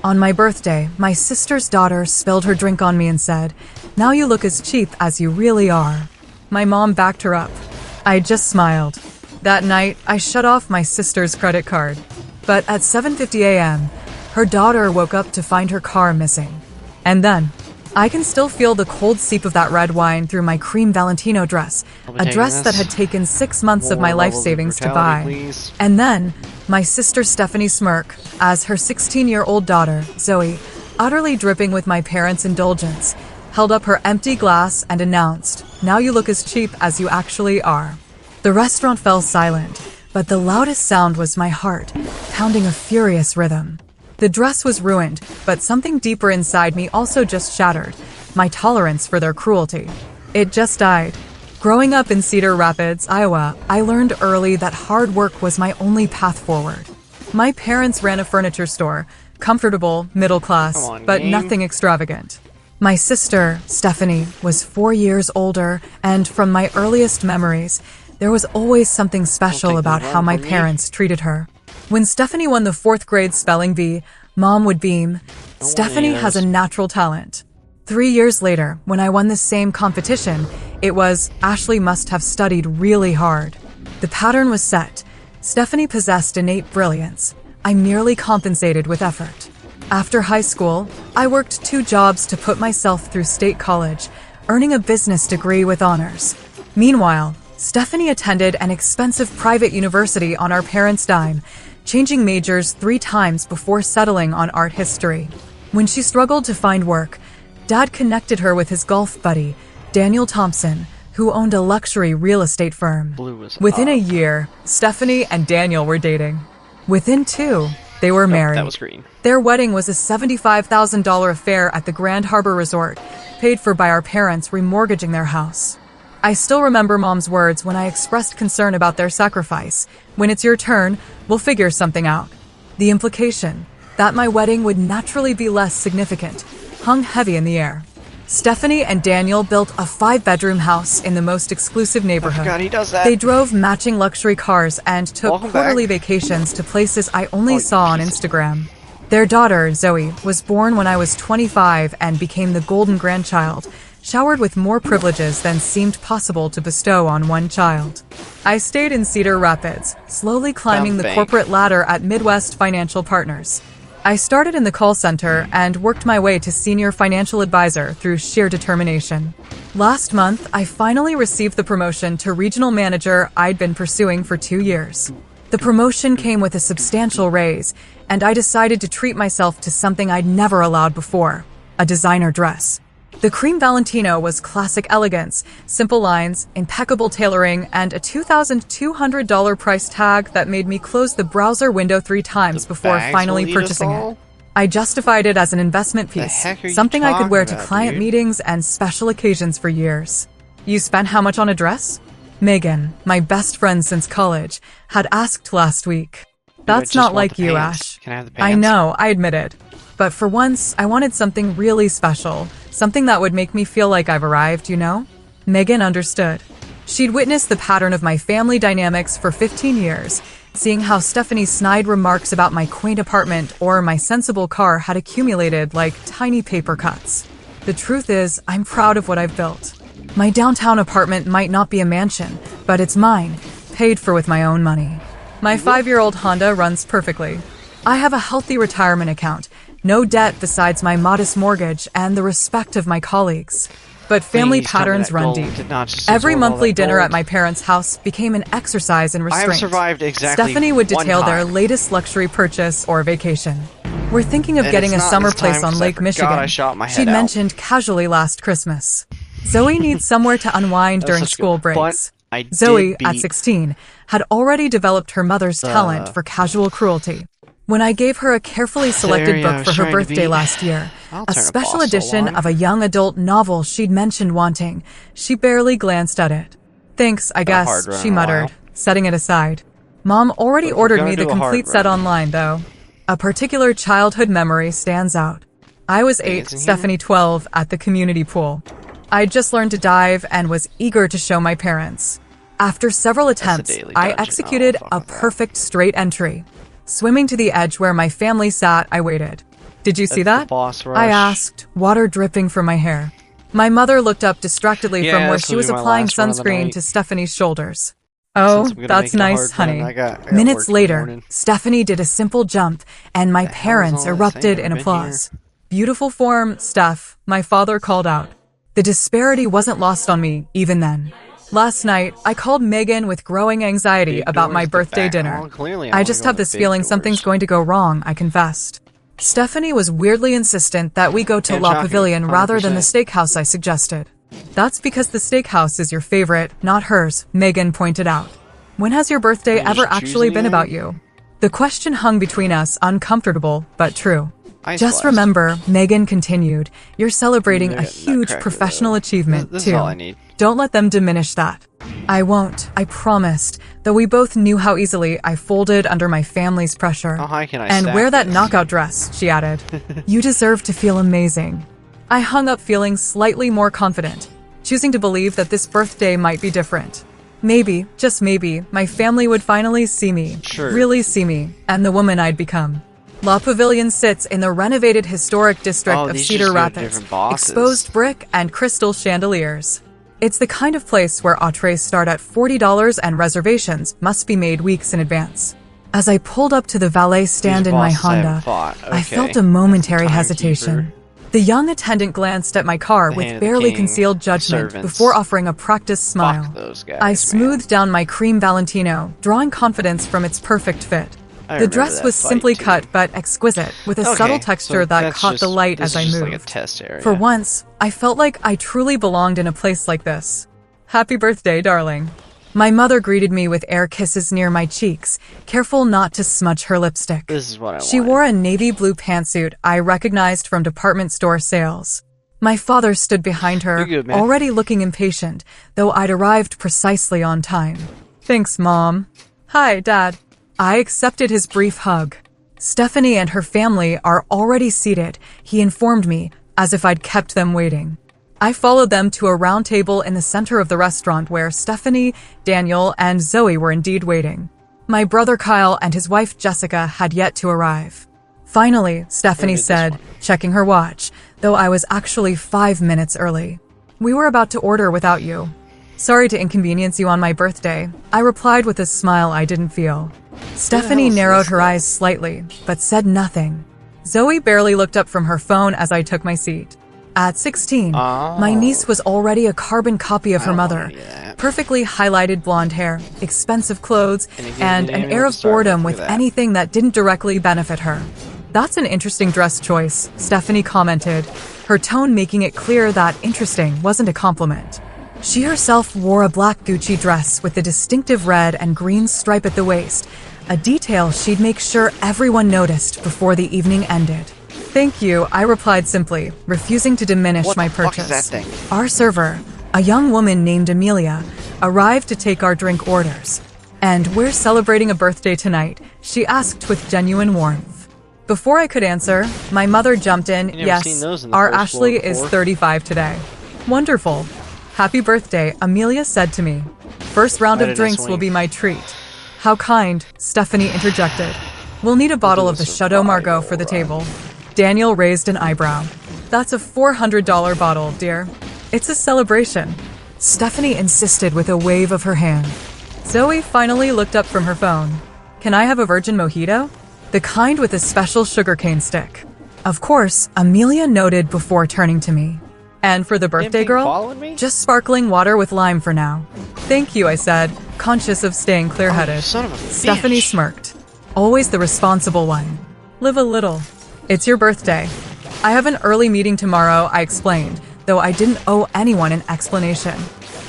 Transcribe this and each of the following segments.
On my birthday, my sister's daughter spilled her drink on me and said, "Now you look as cheap as you really are." My mom backed her up. I just smiled. That night, I shut off my sister's credit card. But at 7:50 a.m., her daughter woke up to find her car missing. And then, I can still feel the cold seep of that red wine through my cream Valentino dress, a dress that had taken 6 months of my life savings to buy. Please. And then, my sister Stephanie smirk, as her 16-year-old daughter, Zoe, utterly dripping with my parents' indulgence, held up her empty glass and announced, "Now you look as cheap as you actually are." The restaurant fell silent, but the loudest sound was my heart, pounding a furious rhythm. The dress was ruined, but something deeper inside me also just shattered, my tolerance for their cruelty. It just died. Growing up in Cedar Rapids, Iowa, I learned early that hard work was my only path forward. My parents ran a furniture store, comfortable, middle class, Come on, but game. nothing extravagant. My sister, Stephanie, was 4 years older, and from my earliest memories, there was always something special take about that how one my from me. parents treated her. When Stephanie won the 4th grade spelling bee, Mom would beam, "Stephanie has a natural talent." 3 years later, when I won the same competition, it was, "Ashley must have studied really hard." The pattern was set. Stephanie possessed innate brilliance. I merely compensated with effort. After high school, I worked 2 jobs to put myself through state college, earning a business degree with honors. Meanwhile, Stephanie attended an expensive private university on our parents' dime, changing majors 3 times before settling on art history. When she struggled to find work, Dad connected her with his golf buddy, Daniel Thompson, who owned a luxury real estate firm. Blue is Within a up. year, Stephanie and Daniel were dating. Within 2, they were Nope, married. that was green. Their wedding was a $75,000 affair at the Grand Harbor Resort, paid for by our parents remortgaging their house. I still remember Mom's words when I expressed concern about their sacrifice. "When it's your turn, we'll figure something out." The implication, that my wedding would naturally be less significant, hung heavy in the air. Stephanie and Daniel built a 5-bedroom house in the most exclusive neighborhood. God, he does that. They drove matching luxury cars and took Welcome quarterly back. vacations to places I only Oh, saw on Jesus. Instagram. Their daughter, Zoe, was born when I was 25 and became the golden grandchild, showered with more privileges than seemed possible to bestow on one child. I stayed in Cedar Rapids, slowly climbing the Bank. corporate ladder at Midwest Financial Partners. I started in the call center and worked my way to senior financial advisor through sheer determination. Last month, I finally received the promotion to regional manager I'd been pursuing for 2 years. The promotion came with a substantial raise, and I decided to treat myself to something I'd never allowed before, a designer dress. The cream Valentino was classic elegance, simple lines, impeccable tailoring, and a $2,200 price tag that made me close the browser window 3 times before bags finally will lead us purchasing all? it. I justified it as an investment The piece, heck are you something I could wear to talking about, client dude? meetings and special occasions for years. You spent how much on a dress? Megan, my best friend since college, had asked last week. That's just not want like the you, pants. Ash. Can I have the I pants? know, I admitted. But for once, I wanted something really special, something that would make me feel like I've arrived, you know? Megan understood. She'd witnessed the pattern of my family dynamics for 15 years, seeing how Stephanie's snide remarks about my quaint apartment or my sensible car had accumulated like tiny paper cuts. The truth is, I'm proud of what I've built. My downtown apartment might not be a mansion, but it's mine, paid for with my own money. My 5-year-old Honda runs perfectly. I have a healthy retirement account, no debt besides my modest mortgage and the respect of my colleagues. But family Please tell me patterns that run gold deep. did not just Every absorb all monthly that dinner gold. at my parents' house became an exercise in I restraint. have survived exactly Stephanie would one detail their time. latest luxury purchase or vacation. We're thinking of And getting a it's not summer this place time on 'cause I Lake forgot Michigan. I shot my head She'd out. mentioned casually last Christmas. Zoe needs somewhere to unwind That was during such school good- breaks. but I did Zoe, at beat 16, had already developed her mother's talent for casual cruelty. When I gave her a carefully selected area I book was for her trying to birthday beat. last year, I'll a turn a special fossil edition on. of a young adult novel she'd mentioned wanting, she barely glanced at it. Thanks, I hard guess, run she in a muttered, while. setting it aside. Mom already But if we're ordered gonna me the do a hard complete set run- online, though. A particular childhood memory stands out. I was 8, it's in here? Stephanie 12, at the community pool. I'd just learned to dive and was eager to show my parents. After several attempts, daily I dungeon. executed Oh, fuck a with that. perfect straight entry. Swimming to the edge where my family sat, I waited. Did you see That's the that? boss rush. I asked, water dripping from my hair. My mother looked up distractedly Yeah, from where this she will was be my applying last run of the sunscreen night. to Stephanie's shoulders. Oh, Since I'm gonna that's make it a nice, hard run, honey. I got Minutes work in the later, morning. Stephanie did a simple jump, and my The hell is parents all that erupted saying? in I've been applause. Beautiful form, Steph, my father called out. The disparity wasn't lost on me, even then. Last night, I called Megan with growing anxiety Big about my doors, the birthday back- dinner. Oh, clearly I I wanna just go have to this big feeling doors. something's going to go wrong, I confessed. Stephanie was weirdly insistent that we go to Can't La shock you, Pavilion rather than the 100%. steakhouse I suggested. That's because the steakhouse is your favorite, not hers, Megan pointed out. When has your birthday Can you ever just choose actually been anything? about you? The question hung between us, uncomfortable, but true. Ice Just blast. remember, Megan continued, you're celebrating Maybe a a huge nutcracker, professional though. achievement, This too. is all I need. Don't let them diminish that. I won't, I promised, though we both knew how easily I folded under my family's pressure. How high can I And stack wear that this? knockout dress, she added. You deserve to feel amazing. I hung up feeling slightly more confident, choosing to believe that this birthday might be different. Maybe, just maybe, my family would finally see me, Sure. really see me, and the woman I'd become. La Pavilion sits in the renovated historic district Oh, of these Cedar just go to Rapids, different bosses. exposed brick and crystal chandeliers. It's the kind of place where entrees start at $40 and reservations must be made weeks in advance. As I pulled up to the valet stand These in my bosses I haven't Honda, fought. I Okay. felt a momentary Timekeeper. hesitation. The young attendant glanced at my car The with hand of the barely king. concealed judgment Servants. before offering a practiced smile. Fuck those guys, I man. smoothed down my cream Valentino, drawing confidence from its perfect fit. I The remember dress that was fight, simply too. cut but exquisite, with a Okay, subtle so texture that that's caught the just- light this as I is just moved. like a test area. For once, I felt like I truly belonged in a place like this. Happy birthday, darling. My mother greeted me with air kisses near my cheeks, careful not to smudge her lipstick. This is what I She wanted. wore a navy blue pantsuit I recognized from department store sales. My father stood behind her, You're good, man. already looking impatient, though I'd arrived precisely on time. Thanks, Mom. Hi, Dad. I accepted his brief hug. Stephanie and her family are already seated, he informed me, as if I'd kept them waiting. I followed them to a round table in the center of the restaurant where Stephanie, Daniel, and Zoe were indeed waiting. My brother Kyle and his wife Jessica had yet to arrive. Finally, Stephanie Where did this said, one? checking her watch, though I was actually 5 minutes early. We were about to order without you. Sorry to inconvenience you on my birthday, I replied with a smile I didn't feel. Stephanie is narrowed this her guy? eyes slightly, but said nothing. Zoe barely looked up from her phone as I took my seat. At 16, my niece was already a carbon copy of her don't mother. want any of that. Perfectly highlighted blonde hair, expensive clothes, And again, and didn't an even air know of to start boredom with with that. anything that didn't directly benefit her. That's an interesting dress choice, Stephanie commented, her tone making it clear that interesting wasn't a compliment. She herself wore a black Gucci dress with a distinctive red and green stripe at the waist, a detail she'd make sure everyone noticed before the evening ended. Thank you, I replied simply, refusing to diminish What my the fuck is purchase. that thing? Our server, a young woman named Amelia, arrived to take our drink orders. And we're celebrating a birthday tonight, she asked with genuine warmth. Before I could answer, my mother jumped in. never Yes, seen those in the our first floor Ashley is before. 35 today. Wonderful. Happy birthday, Amelia said to me. First round I of didn't drinks swing. will be my treat. How kind, Stephanie interjected. We'll need a bottle of the Chateau Margaux for the table. Daniel raised an eyebrow. That's a $400 bottle, dear. It's a celebration. Stephanie insisted with a wave of her hand. Zoe finally looked up from her phone. Can I have a virgin mojito? The kind with a special sugarcane stick. Of course, Amelia noted before turning to me. And for the birthday Anything girl? following me? Just sparkling water with lime for now. Thank you, I said, conscious of staying clear-headed. Oh, son of a bitch. Stephanie smirked. Always the responsible one. Live a little. It's your birthday. I have an early meeting tomorrow, I explained, though I didn't owe anyone an explanation.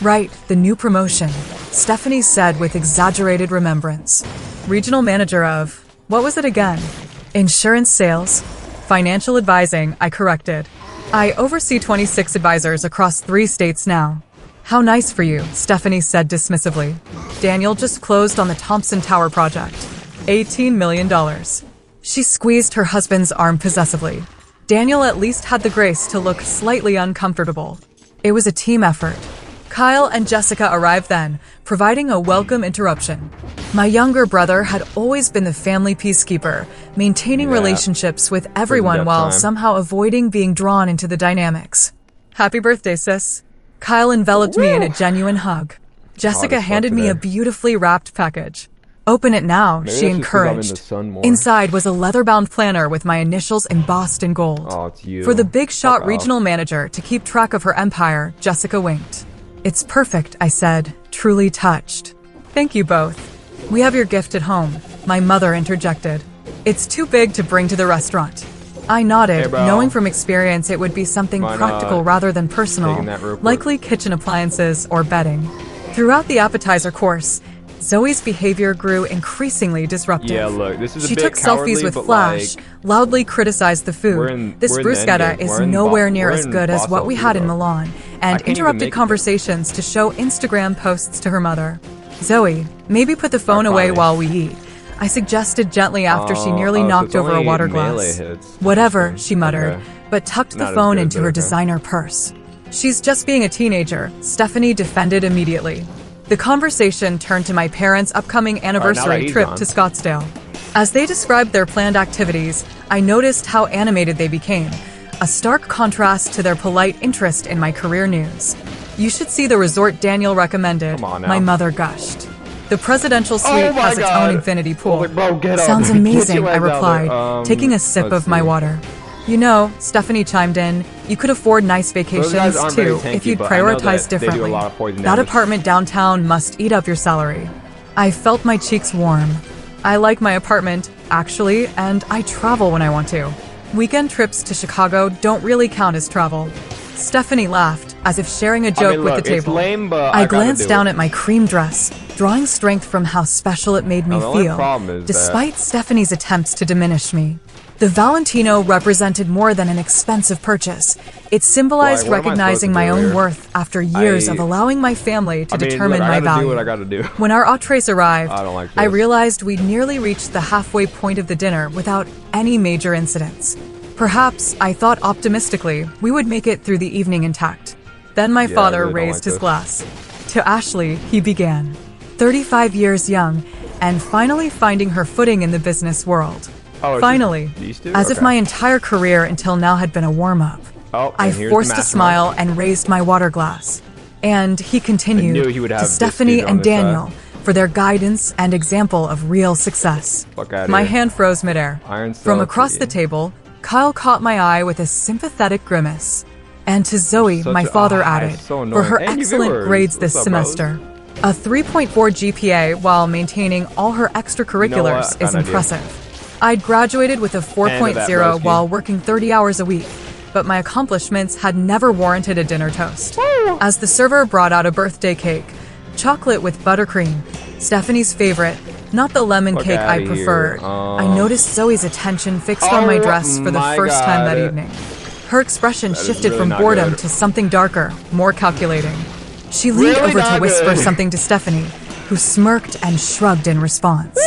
Right, the new promotion, Stephanie said with exaggerated remembrance. Regional manager of, what was it again? Insurance sales? Financial advising, I corrected. I oversee 26 advisors across 3 states now. How nice for you, Stephanie said dismissively. Daniel just closed on the Thompson Tower project. $18 million. She squeezed her husband's arm possessively. Daniel at least had the grace to look slightly uncomfortable. It was a team effort. Kyle and Jessica arrived then, providing a welcome interruption. My younger brother had always been the family peacekeeper, maintaining relationships with everyone while somehow avoiding being drawn into the dynamics. Happy birthday, sis. Kyle enveloped me in a genuine hug. Jessica handed me a beautifully wrapped package. Open it now, she encouraged. Inside was a leather-bound planner with my initials embossed in gold. Oh, it's you. For the Big Shot regional manager to keep track of her empire, Jessica winked. It's perfect, I said, truly touched. Thank you both. We have your gift at home, my mother interjected. It's too big to bring to the restaurant. I nodded, knowing from experience it would be something practical rather than personal, likely kitchen appliances or bedding. Throughout the appetizer course, Zoe's behavior grew increasingly disruptive. Yeah, look, this is she took selfies with Flash, loudly criticized the food. This bruschetta is nowhere near as good as what we had in Milan, and interrupted conversations to show Instagram posts to her mother. Zoe, maybe put the phone away while we eat, I suggested gently after she nearly knocked over a water glass. Whatever, she muttered, but tucked the phone into her designer purse. She's just being a teenager, Stephanie defended immediately. The conversation turned to my parents' upcoming anniversary trip to Scottsdale. As they described their planned activities, I noticed how animated they became, a stark contrast to their polite interest in my career news. You should see the resort Daniel recommended, my mother gushed. The presidential suite has its own infinity pool. Sounds amazing, I replied, taking a sip of my water. You know, Stephanie chimed in, you could afford nice vacations too if you'd prioritize differently. That apartment downtown must eat up your salary. I felt my cheeks warm. I like my apartment, actually, and I travel when I want to. Weekend trips to Chicago don't really count as travel. Stephanie laughed, as if sharing a joke with the table. Lame, but I glanced down at my cream dress, drawing strength from how special it made me feel, despite Stephanie's attempts to diminish me. The Valentino represented more than an expensive purchase. It symbolized recognizing my own worth after years of allowing my family to determine my value. When our entrees arrived, I realized we'd nearly reached the halfway point of the dinner without any major incidents. Perhaps, I thought optimistically, we would make it through the evening intact. Then my father raised his glass. To Ashley, he began. 35 years young, and finally finding her footing in the business world. Finally, as if my entire career until now had been a warm-up. I forced a smile and raised my water glass. And he continued to Stephanie and Daniel for their guidance and example of real success. My hand froze midair. From across the table, Kyle caught my eye with a sympathetic grimace. And to Zoe, my father added, for her excellent grades this semester. A 3.4 GPA while maintaining all her extracurriculars is impressive. I'd graduated with a 4.0 while working 30 hours a week, but my accomplishments had never warranted a dinner toast. As the server brought out a birthday cake, chocolate with buttercream, Stephanie's favorite, not the lemon cake I preferred, I noticed Zoe's attention fixed on my dress for the first time that evening. Her expression shifted from boredom to something darker, more calculating. She leaned over to whisper something to Stephanie, who smirked and shrugged in response.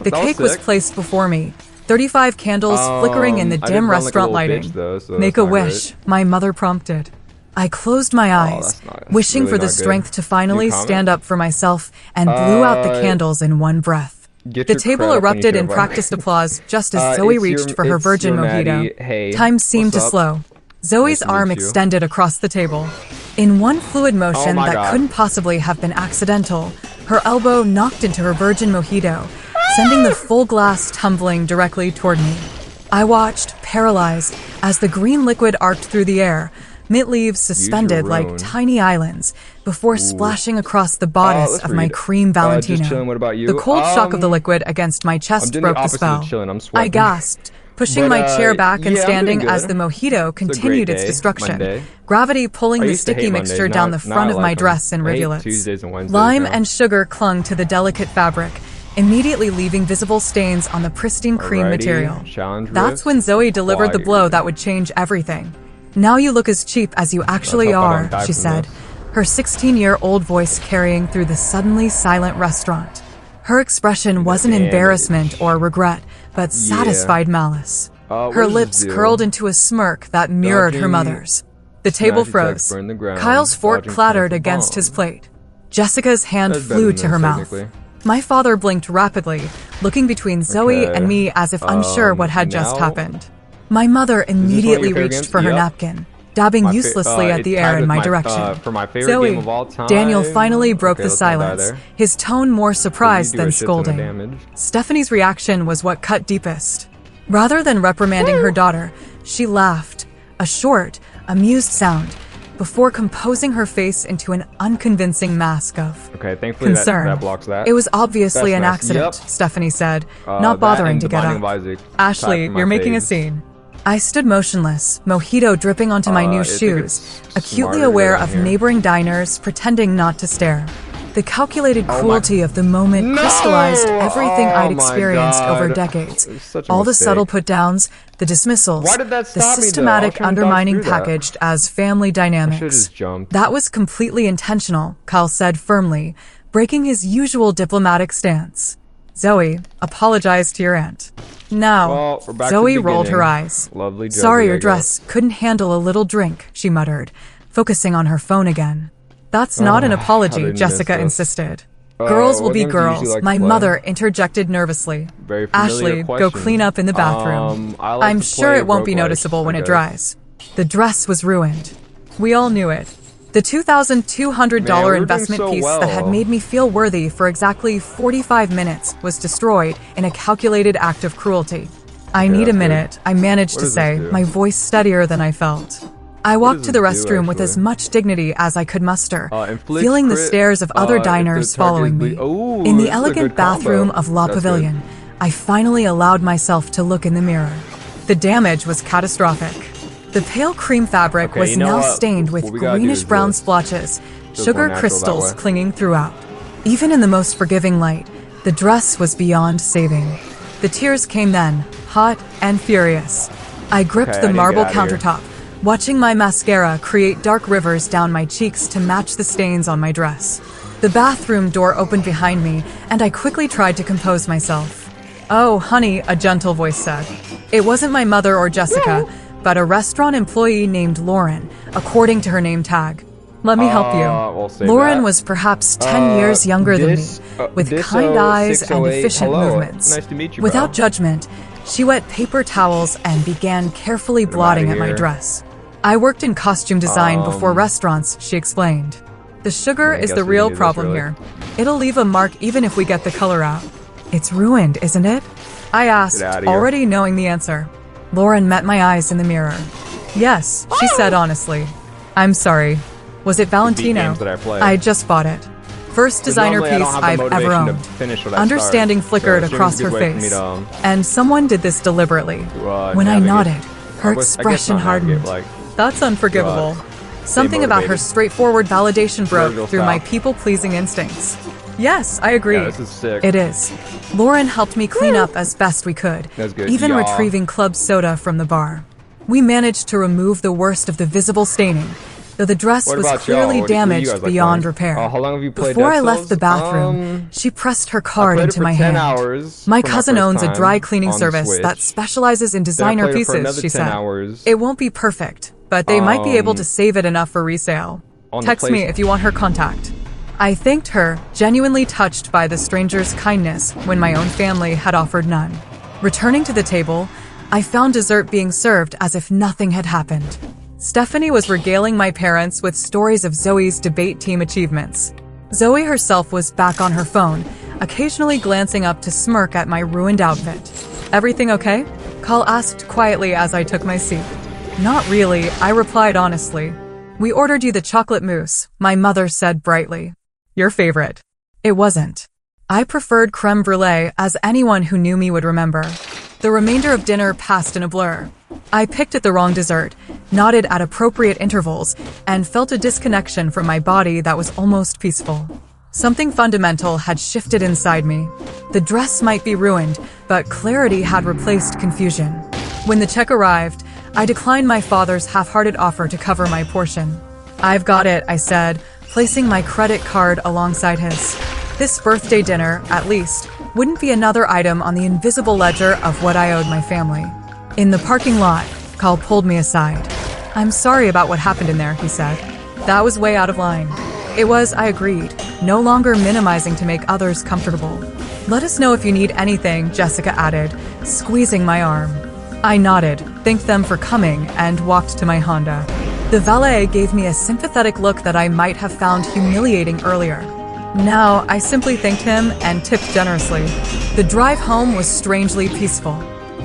The cake was placed before me, 35 candles flickering in the dim restaurant lighting. Make a wish, my mother prompted. I closed my eyes, wishing for the strength to finally stand up for myself, and blew out the candles in one breath. The table erupted in practiced applause just as Zoe reached for her virgin mojito. Time seemed to slow. Zoe's arm extended across the table. In one fluid motion that couldn't possibly have been accidental, her elbow knocked into her virgin mojito, sending the full glass tumbling directly toward me. I watched, paralyzed, as the green liquid arced through the air, mint leaves suspended like tiny islands, before splashing across the bodice of my cream Valentino. The cold shock of the liquid against my chest broke the spell. I gasped, pushing my chair back and standing as the mojito continued its destruction, gravity pulling the sticky mixture down the front of my dress in rivulets. Lime and sugar clung to the delicate fabric, immediately leaving visible stains on the pristine cream material. That's when Zoe delivered the blow that would change everything. Now you look as cheap as you actually are, she said, her 16-year-old voice carrying through the suddenly silent restaurant. Her expression wasn't embarrassment or regret, but satisfied malice. Her lips curled into a smirk that mirrored her mother's. The table Smash attacks froze. burn the ground, Kyle's fork dodging clattered powerful against his bombs. plate. Jessica's hand That's better flew than to her this, mouth. technically. My father blinked rapidly, looking between Zoe Okay. and me as if unsure what had just now- happened. My mother immediately your favorite reached games? for her Yep. napkin, dabbing My fa- uselessly at it's the tied air in with my direction. for my favorite Zoe, game of all time. Daniel finally broke Okay, the let's not die silence, there. his tone more surprised You do a than shit ton of scolding. damage. Stephanie's reaction was what cut deepest. Rather than reprimanding her daughter, she laughed, a short, amused sound, before composing her face into an unconvincing mask of Okay, thankfully concern. that blocks that. It was obviously That's an nice. accident, Yep. Stephanie said, That not bothering and to the get Binding up. of Isaac Ashley, tapped my you're making a face. scene. I stood motionless, mojito dripping onto my new I think shoes, it's acutely smarter to aware go of down here. neighboring diners, pretending not to stare. The calculated my- cruelty of the moment No! crystallized everything Oh I'd my experienced over God. decades. It's such a All the mistake. subtle put-downs, the dismissals, Why did that the stop me, though? I was systematic trying to dodge undermining through that. packaged as family dynamics. should've just jumped. That was completely intentional, Kyle said firmly, breaking his usual diplomatic stance. Zoe, apologize to your aunt. Now, Well, we're back to Zoe the rolled her beginning. eyes. Lovely Josie, Sorry, I your guess. dress couldn't handle a little drink, she muttered, focusing on her phone again. That's not an I apology, didn't Jessica miss this. insisted. Girls will what be games do you usually girls, like to my play? mother interjected nervously. Very familiar Ashley, go question. clean up in the bathroom. I like I'm to sure play it won't be roguelikes, noticeable when I it guess. dries. The dress was ruined. We all knew it. The $2,200 Man, we were doing investment so piece that had well. made me feel worthy for exactly 45 minutes was destroyed in a calculated act of cruelty. I need a that's good. minute, I managed What to does say, this do? my voice steadier than I felt. I walked to the does it do, restroom with as actually? much dignity as I could muster, Inflict feeling the crit, stares of other if the diners target following is me. ble- Ooh, In this the is a elegant good combo. bathroom of La That's Pavilion, I finally allowed myself to look in the mirror. The damage was catastrophic. The pale cream fabric Okay, was you know now what? stained with What we gotta do is greenish-brown this. splotches, Feels sugar more natural crystals that way. clinging throughout. Even in the most forgiving light, the dress was beyond saving. The tears came then, hot and furious. I gripped Okay, I the need to marble get outta here. countertop, watching my mascara create dark rivers down my cheeks to match the stains on my dress. The bathroom door opened behind me, and I quickly tried to compose myself. Oh, honey, a gentle voice said. It wasn't my mother or Jessica, but a restaurant employee named Lauren, according to her name tag. Let me help we'll you. save Lauren that. was perhaps 10 years younger than me, with kind eyes and 608, efficient hello. movements. Nice to meet you, Without bro. judgment, she wet paper towels and began carefully blotting at my here. dress. I worked in costume design before restaurants, she explained. The sugar I is guess the we real need this, problem really. here. It'll leave a mark even if we get the color out. It's ruined, isn't it? I asked, Get outta here. already knowing the answer. Lauren met my eyes in the mirror. Yes, she said honestly. I'm sorry. Was it Valentino? games that I play. I just bought it. First designer normally I don't piece have the I've ever motivation to owned. finish what I Understanding start. flickered So streaming's across a her good way for me face. to, And someone did this deliberately. when I navigate. nodded, her I guess expression not navigate, hardened. like, That's unforgivable. Something about her motivated. straightforward validation broke Virgil through my style. people-pleasing instincts. Yes, I agree. Yeah, this is sick. It is. Lauren helped me clean up as best we could, That's good. even Yeah. retrieving club soda from the bar. We managed to remove the worst of the visible staining, though the dress What was about clearly y'all? What do you damaged guys like beyond playing? repair. How long have you played Before Dead I left Cells? the bathroom, she pressed her I card played it into for my 10 hand. hours My for cousin first owns a time dry cleaning on the service Switch. that specializes in designer played it for pieces, another she 10 said. hours. It won't be perfect, but they might be able to save it enough for resale. on the Text me place- if you want her contact. I thanked her, genuinely touched by the stranger's kindness when my own family had offered none. Returning to the table, I found dessert being served as if nothing had happened. Stephanie was regaling my parents with stories of Zoe's debate team achievements. Zoe herself was back on her phone, occasionally glancing up to smirk at my ruined outfit. Everything okay? Carl asked quietly as I took my seat. Not really, I replied honestly. We ordered you the chocolate mousse, my mother said brightly. Your favorite. It wasn't. I preferred creme brulee, as anyone who knew me would remember. The remainder of dinner passed in a blur. I picked at the wrong dessert, nodded at appropriate intervals, and felt a disconnection from my body that was almost peaceful. Something fundamental had shifted inside me. The dress might be ruined, but clarity had replaced confusion. When the check arrived, I declined my father's half-hearted offer to cover my portion. I've got it, I said, placing my credit card alongside his. This birthday dinner, at least, wouldn't be another item on the invisible ledger of what I owed my family. In the parking lot, Carl pulled me aside. I'm sorry about what happened in there, he said. That was way out of line. It was, I agreed, no longer minimizing to make others comfortable. Let us know if you need anything, Jessica added, squeezing my arm. I nodded, thanked them for coming, and walked to my Honda. The valet gave me a sympathetic look that I might have found humiliating earlier. Now, I simply thanked him and tipped generously. The drive home was strangely peaceful.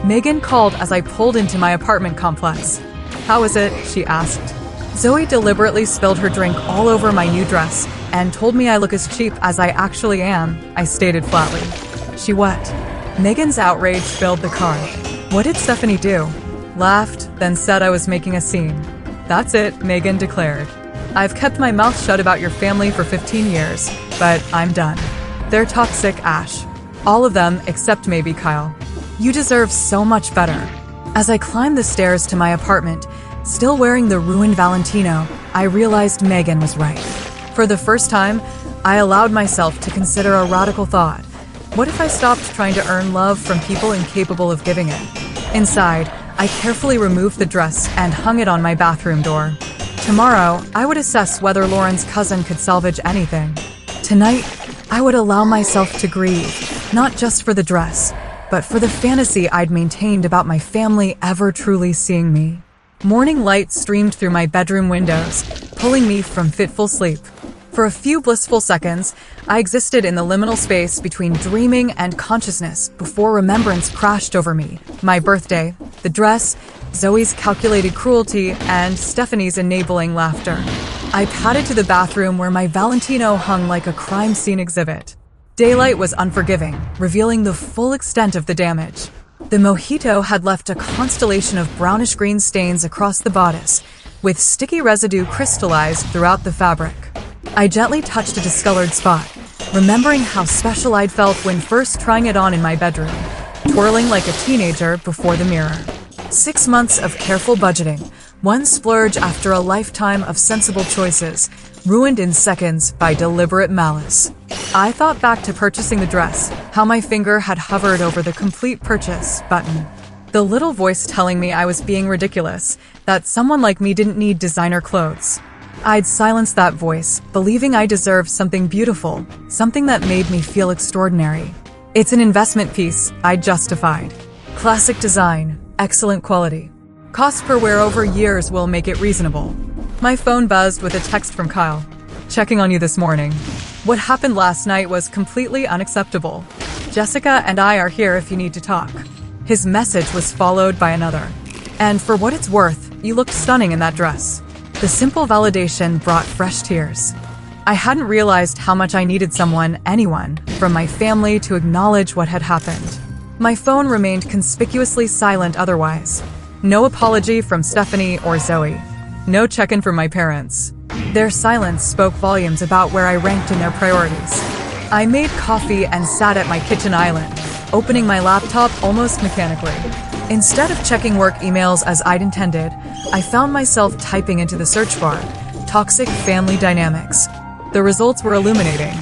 Megan called as I pulled into my apartment complex. How is it? She asked. Zoe deliberately spilled her drink all over my new dress and told me I look as cheap as I actually am, I stated flatly. She what? Megan's outrage filled the car. What did Stephanie do? Laughed, then said I was making a scene. That's it, Megan declared. I've kept my mouth shut about your family for 15 years, but I'm done. They're toxic, Ash. All of them except maybe Kyle. You deserve so much better. As I climbed the stairs to my apartment, still wearing the ruined Valentino, I realized Megan was right. For the first time, I allowed myself to consider a radical thought. What if I stopped trying to earn love from people incapable of giving it? Inside, I carefully removed the dress and hung it on my bathroom door. Tomorrow, I would assess whether Lauren's cousin could salvage anything. Tonight, I would allow myself to grieve, not just for the dress, but for the fantasy I'd maintained about my family ever truly seeing me. Morning light streamed through my bedroom windows, pulling me from fitful sleep. For a few blissful seconds, I existed in the liminal space between dreaming and consciousness before remembrance crashed over me. My birthday, the dress, Zoe's calculated cruelty, and Stephanie's enabling laughter. I padded to the bathroom where my Valentino hung like a crime scene exhibit. Daylight was unforgiving, revealing the full extent of the damage. The mojito had left a constellation of brownish-green stains across the bodice, with sticky residue crystallized throughout the fabric. I gently touched a discolored spot, remembering how special I'd felt when first trying it on in my bedroom, twirling like a teenager before the mirror. 6 months of careful budgeting, one splurge after a lifetime of sensible choices, ruined in seconds by deliberate malice. I thought back to purchasing the dress, how my finger had hovered over the complete purchase button. The little voice telling me I was being ridiculous, that someone like me didn't need designer clothes. I'd silenced that voice, believing I deserved something beautiful, something that made me feel extraordinary. It's an investment piece, I justified. Classic design, excellent quality. Cost per wear over years will make it reasonable. My phone buzzed with a text from Kyle. Checking on you this morning. What happened last night was completely unacceptable. Jessica and I are here if you need to talk. His message was followed by another. And for what it's worth, you looked stunning in that dress. The simple validation brought fresh tears. I hadn't realized how much I needed someone, anyone, from my family to acknowledge what had happened. My phone remained conspicuously silent otherwise. No apology from Stephanie or Zoe. No check-in from my parents. Their silence spoke volumes about where I ranked in their priorities. I made coffee and sat at my kitchen island, opening my laptop almost mechanically. Instead of checking work emails as I'd intended, I found myself typing into the search bar, "toxic family dynamics." The results were illuminating.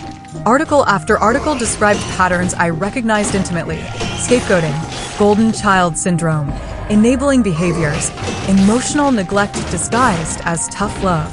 Article after article described patterns I recognized intimately: scapegoating, golden child syndrome, enabling behaviors, emotional neglect disguised as tough love.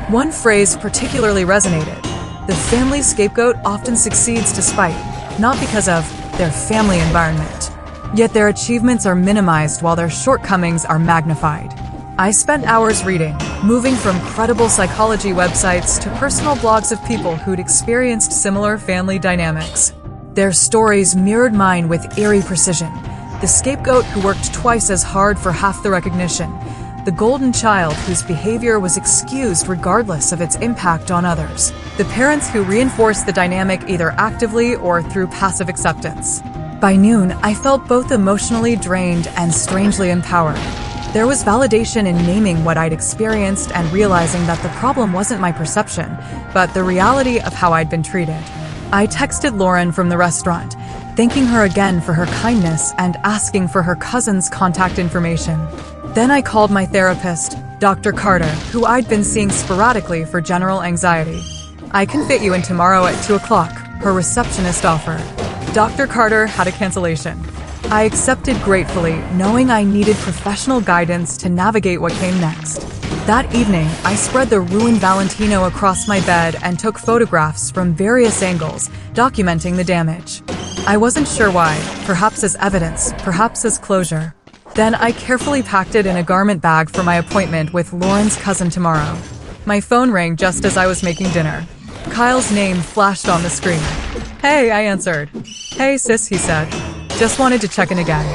One phrase particularly resonated: the family scapegoat often succeeds despite, not because of, their family environment. Yet their achievements are minimized while their shortcomings are magnified. I spent hours reading, moving from credible psychology websites to personal blogs of people who'd experienced similar family dynamics. Their stories mirrored mine with eerie precision. The scapegoat who worked twice as hard for half the recognition. The golden child whose behavior was excused regardless of its impact on others. The parents who reinforced the dynamic either actively or through passive acceptance. By noon, I felt both emotionally drained and strangely empowered. There was validation in naming what I'd experienced and realizing that the problem wasn't my perception, but the reality of how I'd been treated. I texted Lauren from the restaurant, thanking her again for her kindness and asking for her cousin's contact information. Then I called my therapist, Dr. Carter, who I'd been seeing sporadically for general anxiety. "I can fit you in tomorrow at 2 o'clock, her receptionist offered. Dr. Carter had a cancellation. I accepted gratefully, knowing I needed professional guidance to navigate what came next. That evening, I spread the ruined Valentino across my bed and took photographs from various angles, documenting the damage. I wasn't sure why, perhaps as evidence, perhaps as closure. Then I carefully packed it in a garment bag for my appointment with Lauren's cousin tomorrow. My phone rang just as I was making dinner. Kyle's name flashed on the screen. "Hey," I answered. "Hey sis," he said. "Just wanted to check in again.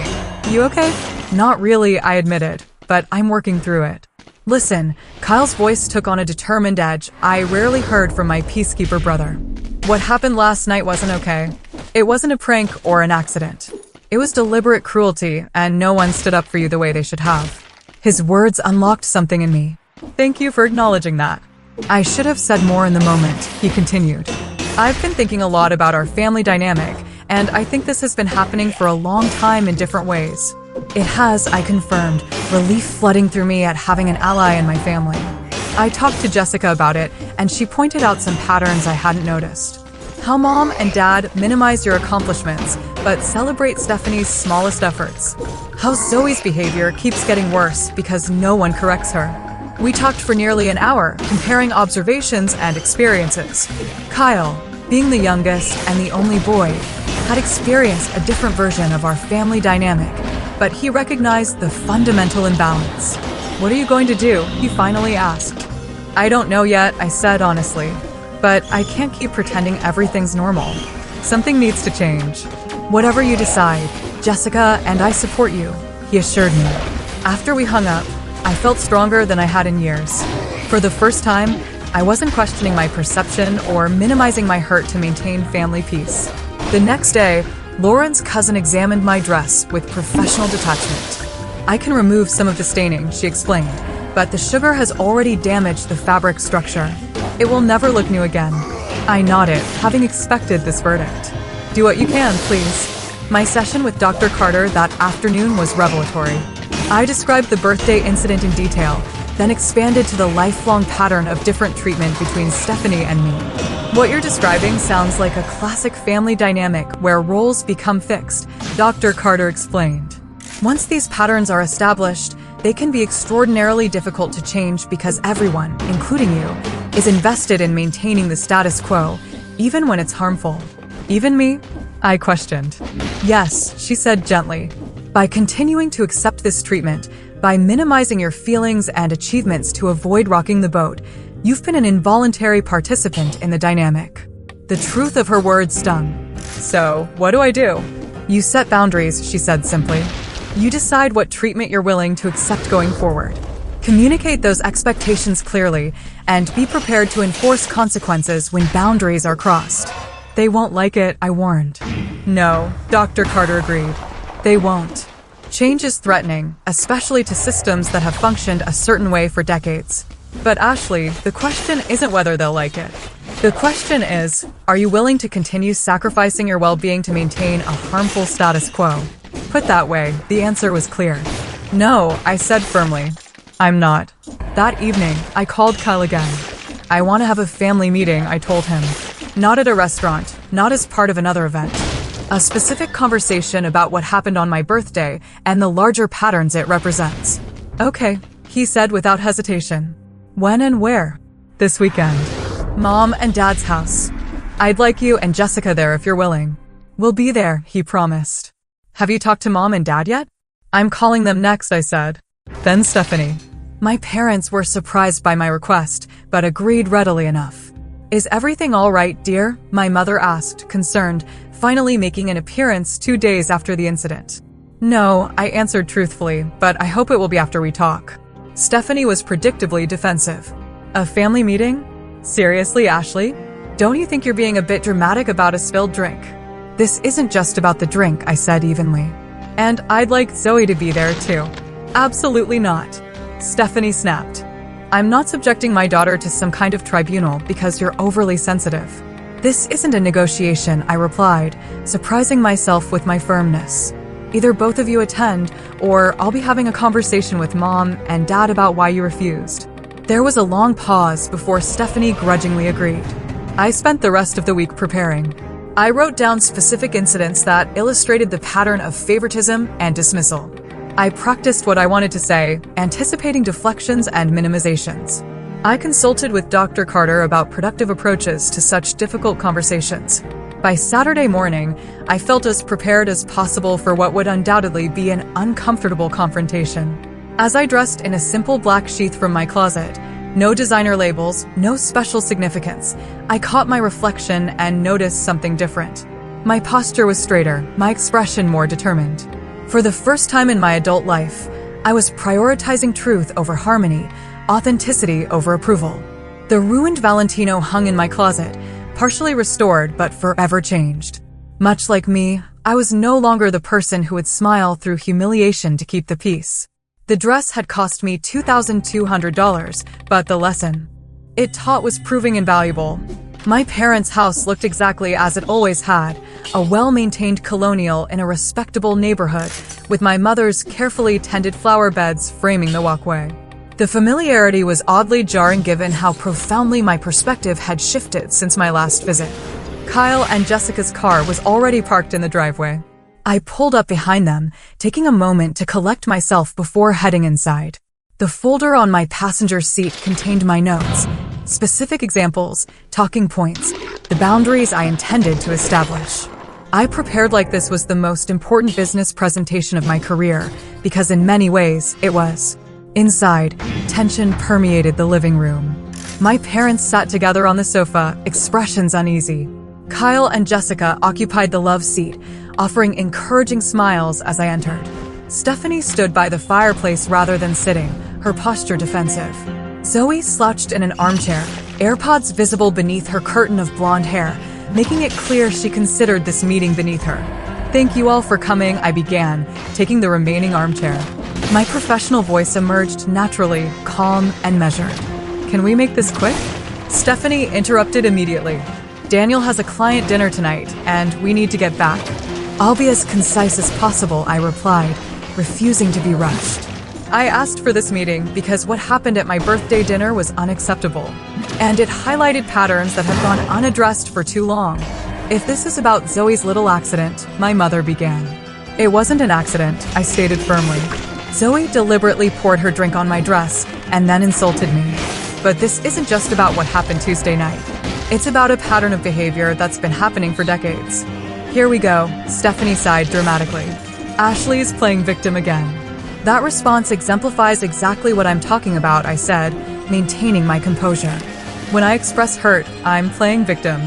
You okay?" "Not really," I admitted, "but I'm working through it." "Listen," Kyle's voice took on a determined edge I rarely heard from my peacekeeper brother. "What happened last night wasn't okay. It wasn't a prank or an accident. It was deliberate cruelty, and no one stood up for you the way they should have." His words unlocked something in me. "Thank you for acknowledging that." "I should have said more in the moment," he continued. "I've been thinking a lot about our family dynamic, and I think this has been happening for a long time in different ways." "It has," I confirmed, relief flooding through me at having an ally in my family. I talked to Jessica about it, and she pointed out some patterns I hadn't noticed. How mom and dad minimize your accomplishments, but celebrate Stephanie's smallest efforts. How Zoe's behavior keeps getting worse because no one corrects her. We talked for nearly an hour, comparing observations and experiences. Kyle, being the youngest and the only boy, had experienced a different version of our family dynamic, but he recognized the fundamental imbalance. "What are you going to do?" he finally asked. "I don't know yet," I said honestly, "but I can't keep pretending everything's normal. Something needs to change." "Whatever you decide, Jessica and I support you," he assured me. After we hung up, I felt stronger than I had in years. For the first time, I wasn't questioning my perception or minimizing my hurt to maintain family peace. The next day, Lauren's cousin examined my dress with professional detachment. "I can remove some of the staining," she explained, "but the sugar has already damaged the fabric structure. It will never look new again." I nodded, having expected this verdict. "Do what you can, please." My session with Dr. Carter that afternoon was revelatory. I described the birthday incident in detail, then expanded to the lifelong pattern of different treatment between Stephanie and me. "What you're describing sounds like a classic family dynamic where roles become fixed," Dr. Carter explained. "Once these patterns are established, they can be extraordinarily difficult to change because everyone, including you, is invested in maintaining the status quo, even when it's harmful." "Even me?" I questioned. "Yes," she said gently. "By continuing to accept this treatment, by minimizing your feelings and achievements to avoid rocking the boat, you've been an involuntary participant in the dynamic." The truth of her words stung. "So, what do I do?" "You set boundaries," she said simply. "You decide what treatment you're willing to accept going forward. Communicate those expectations clearly, and be prepared to enforce consequences when boundaries are crossed." "They won't like it," I warned. "No," Dr. Carter agreed. "They won't. Change is threatening, especially to systems that have functioned a certain way for decades. But Ashley, the question isn't whether they'll like it. The question is, are you willing to continue sacrificing your well-being to maintain a harmful status quo?" Put that way, the answer was clear. "No," I said firmly. "I'm not." That evening, I called Kyle again. "I want to have a family meeting," I told him. "Not at a restaurant, not as part of another event. A specific conversation about what happened on my birthday and the larger patterns it represents." "Okay," he said without hesitation. "When and where?" "This weekend. Mom and Dad's house. I'd like you and Jessica there if you're willing." "We'll be there," he promised. "Have you talked to Mom and Dad yet?" "I'm calling them next," I said. Then Stephanie. My parents were surprised by my request, but agreed readily enough. "Is everything all right, dear?" my mother asked, concerned, finally making an appearance 2 days after the incident. "No," I answered truthfully, "but I hope it will be after we talk." Stephanie was predictably defensive. "A family meeting? Seriously, Ashley? Don't you think you're being a bit dramatic about a spilled drink?" "This isn't just about the drink," I said evenly. "And I'd like Zoe to be there too." "Absolutely not," Stephanie snapped. "I'm not subjecting my daughter to some kind of tribunal because you're overly sensitive." "This isn't a negotiation," I replied, surprising myself with my firmness. "Either both of you attend, or I'll be having a conversation with Mom and Dad about why you refused." There was a long pause before Stephanie grudgingly agreed. I spent the rest of the week preparing. I wrote down specific incidents that illustrated the pattern of favoritism and dismissal. I practiced what I wanted to say, anticipating deflections and minimizations. I consulted with Dr. Carter about productive approaches to such difficult conversations. By Saturday morning, I felt as prepared as possible for what would undoubtedly be an uncomfortable confrontation. As I dressed in a simple black sheath from my closet, no designer labels, no special significance, I caught my reflection and noticed something different. My posture was straighter, my expression more determined. For the first time in my adult life, I was prioritizing truth over harmony, authenticity over approval. The ruined Valentino hung in my closet, partially restored but forever changed. Much like me, I was no longer the person who would smile through humiliation to keep the peace. The dress had cost me $2,200, but the lesson it taught was proving invaluable. My parents' house looked exactly as it always had, a well-maintained colonial in a respectable neighborhood, with my mother's carefully tended flower beds framing the walkway. The familiarity was oddly jarring given how profoundly my perspective had shifted since my last visit. Kyle and Jessica's car was already parked in the driveway. I pulled up behind them, taking a moment to collect myself before heading inside. The folder on my passenger seat contained my notes, specific examples, talking points, the boundaries I intended to establish. I prepared like this was the most important business presentation of my career, because in many ways, it was. Inside, tension permeated the living room. My parents sat together on the sofa, expressions uneasy. Kyle and Jessica occupied the love seat, offering encouraging smiles as I entered. Stephanie stood by the fireplace rather than sitting, her posture defensive. Zoe slouched in an armchair, AirPods visible beneath her curtain of blonde hair, making it clear she considered this meeting beneath her. "Thank you all for coming," I began, taking the remaining armchair. My professional voice emerged naturally, calm and measured. "Can we make this quick?" Stephanie interrupted immediately. "Daniel has a client dinner tonight, and we need to get back." "I'll be as concise as possible," I replied, refusing to be rushed. I asked for this meeting because what happened at my birthday dinner was unacceptable, and it highlighted patterns that had gone unaddressed for too long. "If this is about Zoe's little accident," my mother began. "It wasn't an accident," I stated firmly. Zoe deliberately poured her drink on my dress and then insulted me. But this isn't just about what happened Tuesday night. It's about a pattern of behavior that's been happening for decades. "Here we go," Stephanie sighed dramatically. "Ashley's playing victim again." "That response exemplifies exactly what I'm talking about," I said, maintaining my composure. "When I express hurt, I'm playing victim.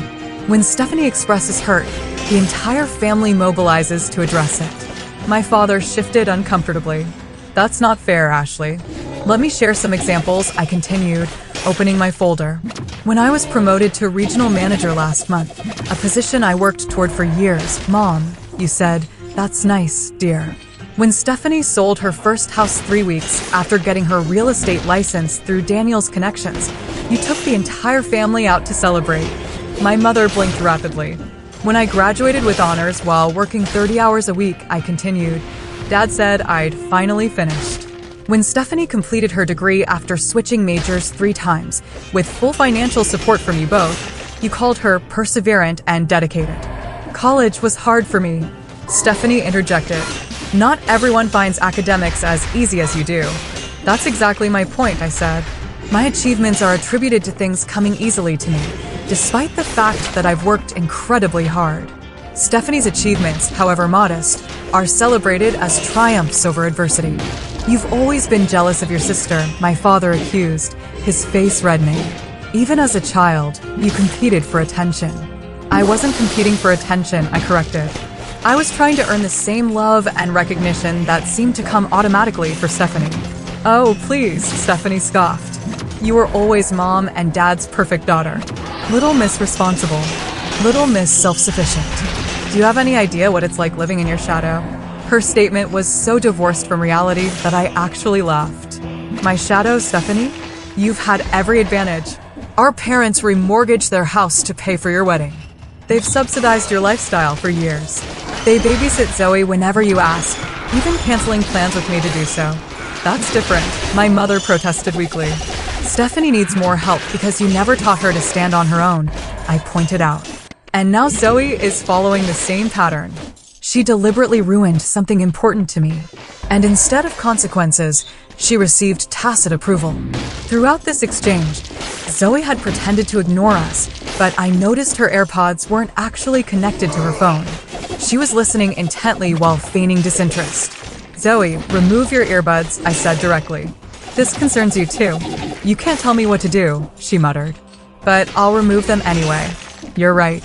When Stephanie expresses hurt, the entire family mobilizes to address it." My father shifted uncomfortably. "That's not fair, Ashley." "Let me share some examples," I continued, opening my folder. "When I was promoted to regional manager last month, a position I worked toward for years, Mom, you said, 'That's nice, dear.' When Stephanie sold her first house 3 weeks after getting her real estate license through Daniel's connections, you took the entire family out to celebrate." My mother blinked rapidly. "When I graduated with honors while working 30 hours a week," I continued, "Dad said I'd finally finished." When Stephanie completed her degree after switching majors 3 times, with full financial support from you both, you called her perseverant and dedicated. "College was hard for me," Stephanie interjected. "Not everyone finds academics as easy as you do." "That's exactly my point," I said. "My achievements are attributed to things coming easily to me, despite the fact that I've worked incredibly hard." Stephanie's achievements, however modest, are celebrated as triumphs over adversity. "You've always been jealous of your sister," my father accused, his face reddening. "Even as a child, you competed for attention." "I wasn't competing for attention," I corrected. "I was trying to earn the same love and recognition that seemed to come automatically for Stephanie." "Oh, please," Stephanie scoffed. "You were always Mom and Dad's perfect daughter. Little Miss Responsible. Little Miss Self-Sufficient. Do you have any idea what it's like living in your shadow?" Her statement was so divorced from reality that I actually laughed. "My shadow, Stephanie? You've had every advantage. Our parents remortgaged their house to pay for your wedding. They've subsidized your lifestyle for years. They babysit Zoe whenever you ask, even canceling plans with me to do so." "That's different," my mother protested weakly. "Stephanie needs more help because you never taught her to stand on her own," I pointed out. "And now Zoe is following the same pattern." She deliberately ruined something important to me. And instead of consequences, she received tacit approval. Throughout this exchange, Zoe had pretended to ignore us, but I noticed her AirPods weren't actually connected to her phone. She was listening intently while feigning disinterest. Zoe, remove your earbuds, I said directly. This concerns you too. You can't tell me what to do, she muttered. But I'll remove them anyway. You're right.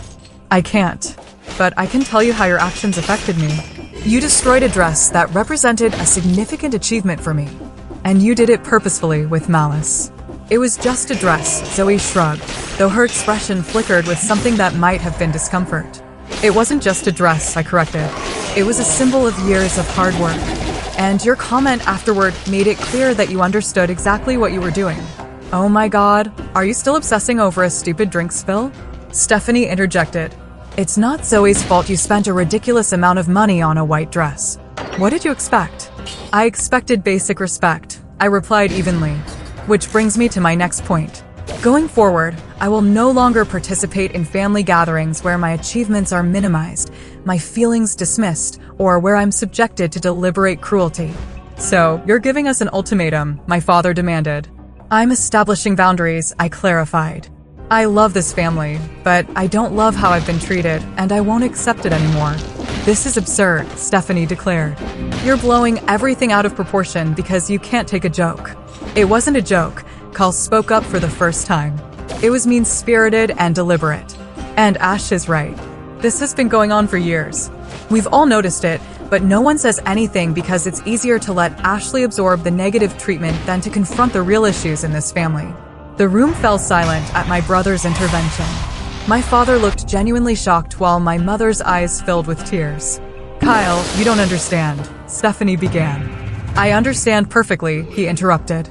I can't. But I can tell you how your actions affected me. You destroyed a dress that represented a significant achievement for me. And you did it purposefully with malice. It was just a dress, Zoe shrugged, though her expression flickered with something that might have been discomfort. It wasn't just a dress, I corrected. It was a symbol of years of hard work. And your comment afterward made it clear that you understood exactly what you were doing. Oh my god, are you still obsessing over a stupid drink spill? Stephanie interjected. It's not Zoe's fault you spent a ridiculous amount of money on a white dress. What did you expect? I expected basic respect, I replied evenly. Which brings me to my next point. Going forward, I will no longer participate in family gatherings where my achievements are minimized, my feelings dismissed, or where I'm subjected to deliberate cruelty. So, you're giving us an ultimatum, my father demanded. I'm establishing boundaries, I clarified. I love this family, but I don't love how I've been treated, and I won't accept it anymore. This is absurd, Stephanie declared. You're blowing everything out of proportion because you can't take a joke. It wasn't a joke. Carl spoke up for the first time. It was mean-spirited and deliberate. And Ash is right. This has been going on for years. We've all noticed it, but no one says anything because it's easier to let Ashley absorb the negative treatment than to confront the real issues in this family. The room fell silent at my brother's intervention. My father looked genuinely shocked while my mother's eyes filled with tears. Kyle, you don't understand, Stephanie began. I understand perfectly, he interrupted.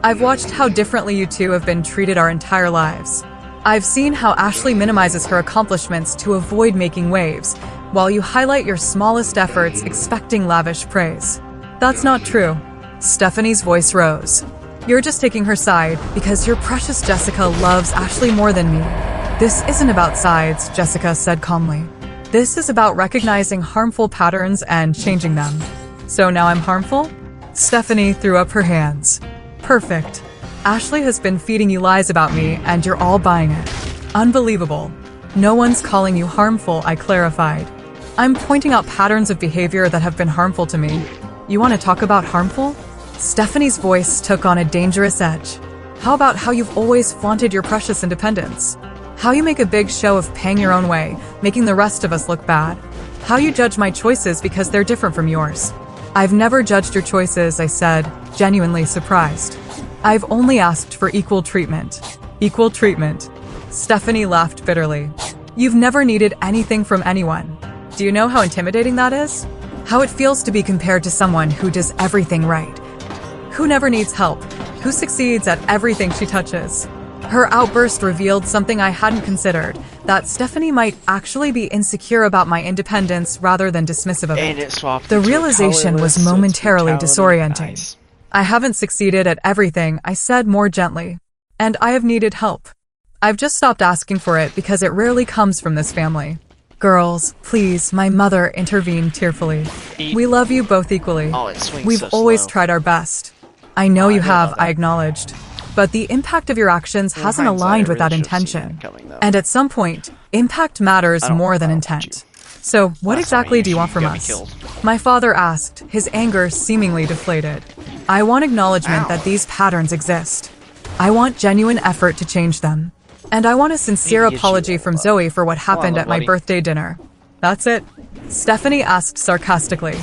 I've watched how differently you two have been treated our entire lives. I've seen how Ashley minimizes her accomplishments to avoid making waves, while you highlight your smallest efforts expecting lavish praise. That's not true. Stephanie's voice rose. You're just taking her side because your precious Jessica loves Ashley more than me. This isn't about sides, Jessica said calmly. This is about recognizing harmful patterns and changing them. So now I'm harmful? Stephanie threw up her hands. Perfect. Ashley has been feeding you lies about me, and you're all buying it. Unbelievable. No one's calling you harmful, I clarified. I'm pointing out patterns of behavior that have been harmful to me. You want to talk about harmful? Stephanie's voice took on a dangerous edge. How about how you've always flaunted your precious independence? How you make a big show of paying your own way, making the rest of us look bad? How you judge my choices because they're different from yours? I've never judged your choices, I said, genuinely surprised. I've only asked for equal treatment. Equal treatment. Stephanie laughed bitterly. You've never needed anything from anyone. Do you know how intimidating that is? How it feels to be compared to someone who does everything right. Who never needs help. Who succeeds at everything she touches. Her outburst revealed something I hadn't considered, that Stephanie might actually be insecure about my independence rather than dismissive of it. The realization was momentarily disorienting. Nice. I haven't succeeded at everything, I said more gently. And I have needed help. I've just stopped asking for it because it rarely comes from this family. Girls, please, my mother intervened tearfully. We love you both equally. Oh, it swings We've so always slow. tried our best. I know you I have, love that. I acknowledged. But the impact of your actions In hasn't hindsight, aligned I with really that should've seen intention. that coming, though. And at some point, impact matters I don't- more than I don't want intent. So, what Last time exactly you do you want from got me us? killed. My father asked, his anger seemingly deflated. I want acknowledgement Ow. that these patterns exist. I want genuine effort to change them. And I want a sincere Maybe it's you, apology from but- Zoe for what happened little at my buddy. birthday dinner. That's it? Stephanie asked sarcastically.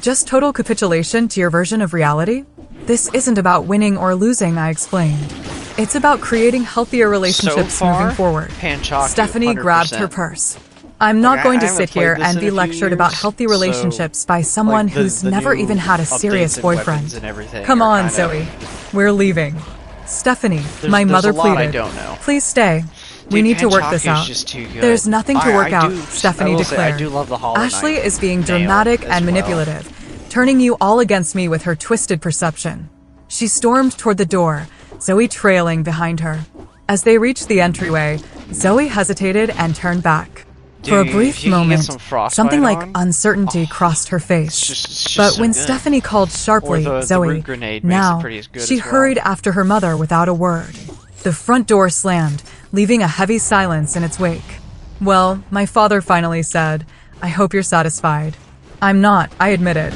Just total capitulation to your version of reality? This isn't about winning or losing, I explained. It's about creating healthier relationships far, moving forward. Panchaki, Stephanie grabbed 100%. her purse. I'm not Like, going to I haven't sit here played this and in be a few lectured about years, healthy so, relationships by someone like, who's the never new even had a updates serious and weapons boyfriend. and everything Come are on, kinda- Zoe. We're leaving. Stephanie, my There's mother a lot I pleaded. don't know. Please stay. We Dude, need to work this Panchaki's out. just too good. There's nothing to work I out, do- Stephanie I will say, declared. I do love the Hollow Ashley Knight is being nail dramatic as and well. manipulative, turning you all against me with her twisted perception. She stormed toward the door, Zoe trailing behind her. As they reached the entryway, Zoe hesitated and turned back. For a Dude, brief if you can get moment, some frostbite something like on, uncertainty crossed her face. it's just But so when good. Stephanie called sharply, Or the Zoe, root grenade makes it now, pretty as good she as well. hurried after her mother without a word. The front door slammed, leaving a heavy silence in its wake. Well, my father finally said, "I hope you're satisfied." I'm not, I admitted.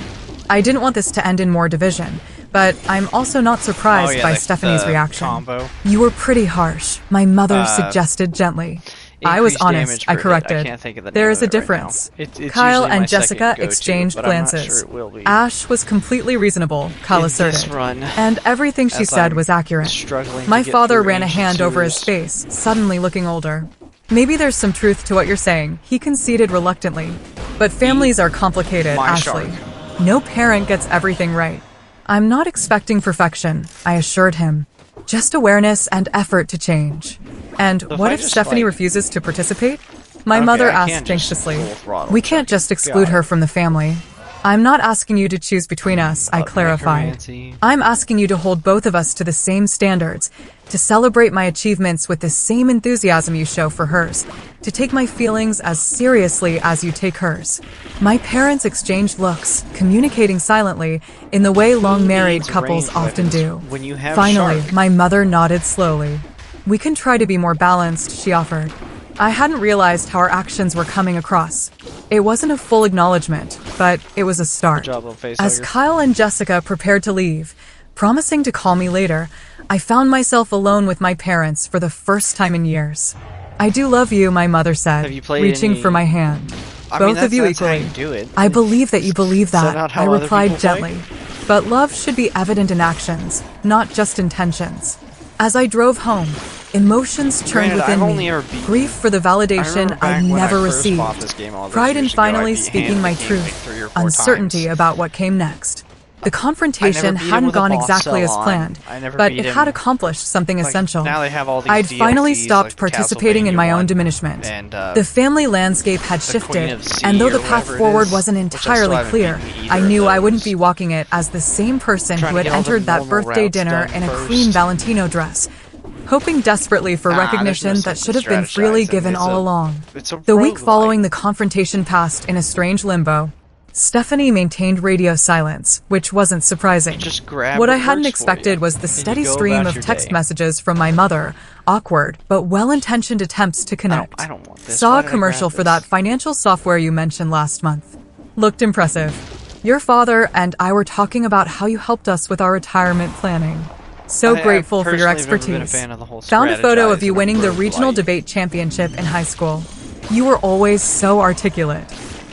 I didn't want this to end in more division, but I'm also not surprised by Stephanie's reaction. Combo. You were pretty harsh, my mother suggested gently. I was Increased honest, damage I per corrected. hit. I can't think of the There name is of a it right difference. now. It's Kyle usually my and second Jessica go-to, exchanged but I'm not glances. sure it will be. Ash was completely reasonable, Kyle In this asserted. run, And everything she as said I'm was accurate. struggling My to get father through ran a Ancient hand over his Sewers. face, suddenly looking older. Maybe there's some truth to what you're saying, he conceded reluctantly. But families are complicated, my Ashley. shark. No parent gets everything right. I'm not expecting perfection, I assured him. Just awareness and effort to change. And So what I if just, Stephanie like- refuses to participate? My Okay, mother I can't asked just anxiously. full throttle We can't Chucky. just exclude Got her it. from the family. I'm not asking you to choose between us, I clarified. necromancy. I'm asking you to hold both of us to the same standards, to celebrate my achievements with the same enthusiasm you show for hers, to take my feelings as seriously as you take hers. My parents exchanged looks, communicating silently in the way long-married needs couples ranged often weapons do. when you have Finally, shark? my mother nodded slowly. We can try to be more balanced, she offered. I hadn't realized how our actions were coming across. It wasn't a full acknowledgement, but it was a start. Good job, little face As hugger. Kyle and Jessica prepared to leave, promising to call me later, I found myself alone with my parents for the first time in years. I do love you, my mother said, Have you played reaching any- for my hand. I mean, Both of you that's how equally. you do it. I believe that you believe that that, not how I other replied people play? gently. But love should be evident in actions, not just intentions. As I drove home, emotions churned Granted, within I've only me. ever beaten- Grief for the I validation remember I back when I never first received. bought this game all those Pride in years ago, I finally beat speaking Hannah my the King like truth. 3 or 4 Uncertainty times. about what came next. The I confrontation never beat him hadn't with a gone boss exactly as cell on. planned, I never but beat it him- had accomplished something Like, essential. now they have all these I'd finally DLCs, stopped like the participating in my Castlevania own one diminishment. and, The family landscape had the Queen shifted, of Sea and though the or path whatever it forward is, wasn't which I still entirely haven't clear, beaten either I of knew I those. wouldn't be walking it as the same person Trying who to had get all the entered that normal birthday routes dinner done in a first. cream Valentino dress, hoping desperately for there's no recognition that sense should in have been freely strategizing. given It's all a- along. it's a The week roguelike. following the confrontation passed in a strange limbo. Stephanie maintained radio silence, which wasn't surprising. Just grab What I what hadn't works for expected you, was the and you steady go stream about of your text day. messages from my mother, awkward but well-intentioned attempts to connect. I don't want this. Saw Why a did I commercial grab for this? that financial software you mentioned last month. Looked impressive. Your father and I were talking about how you helped us with our retirement planning. So I grateful for your personally have never been a expertise. fan of the whole Found a photo of you strategizing winning the roguelike. regional debate championship in high school. You were always so articulate.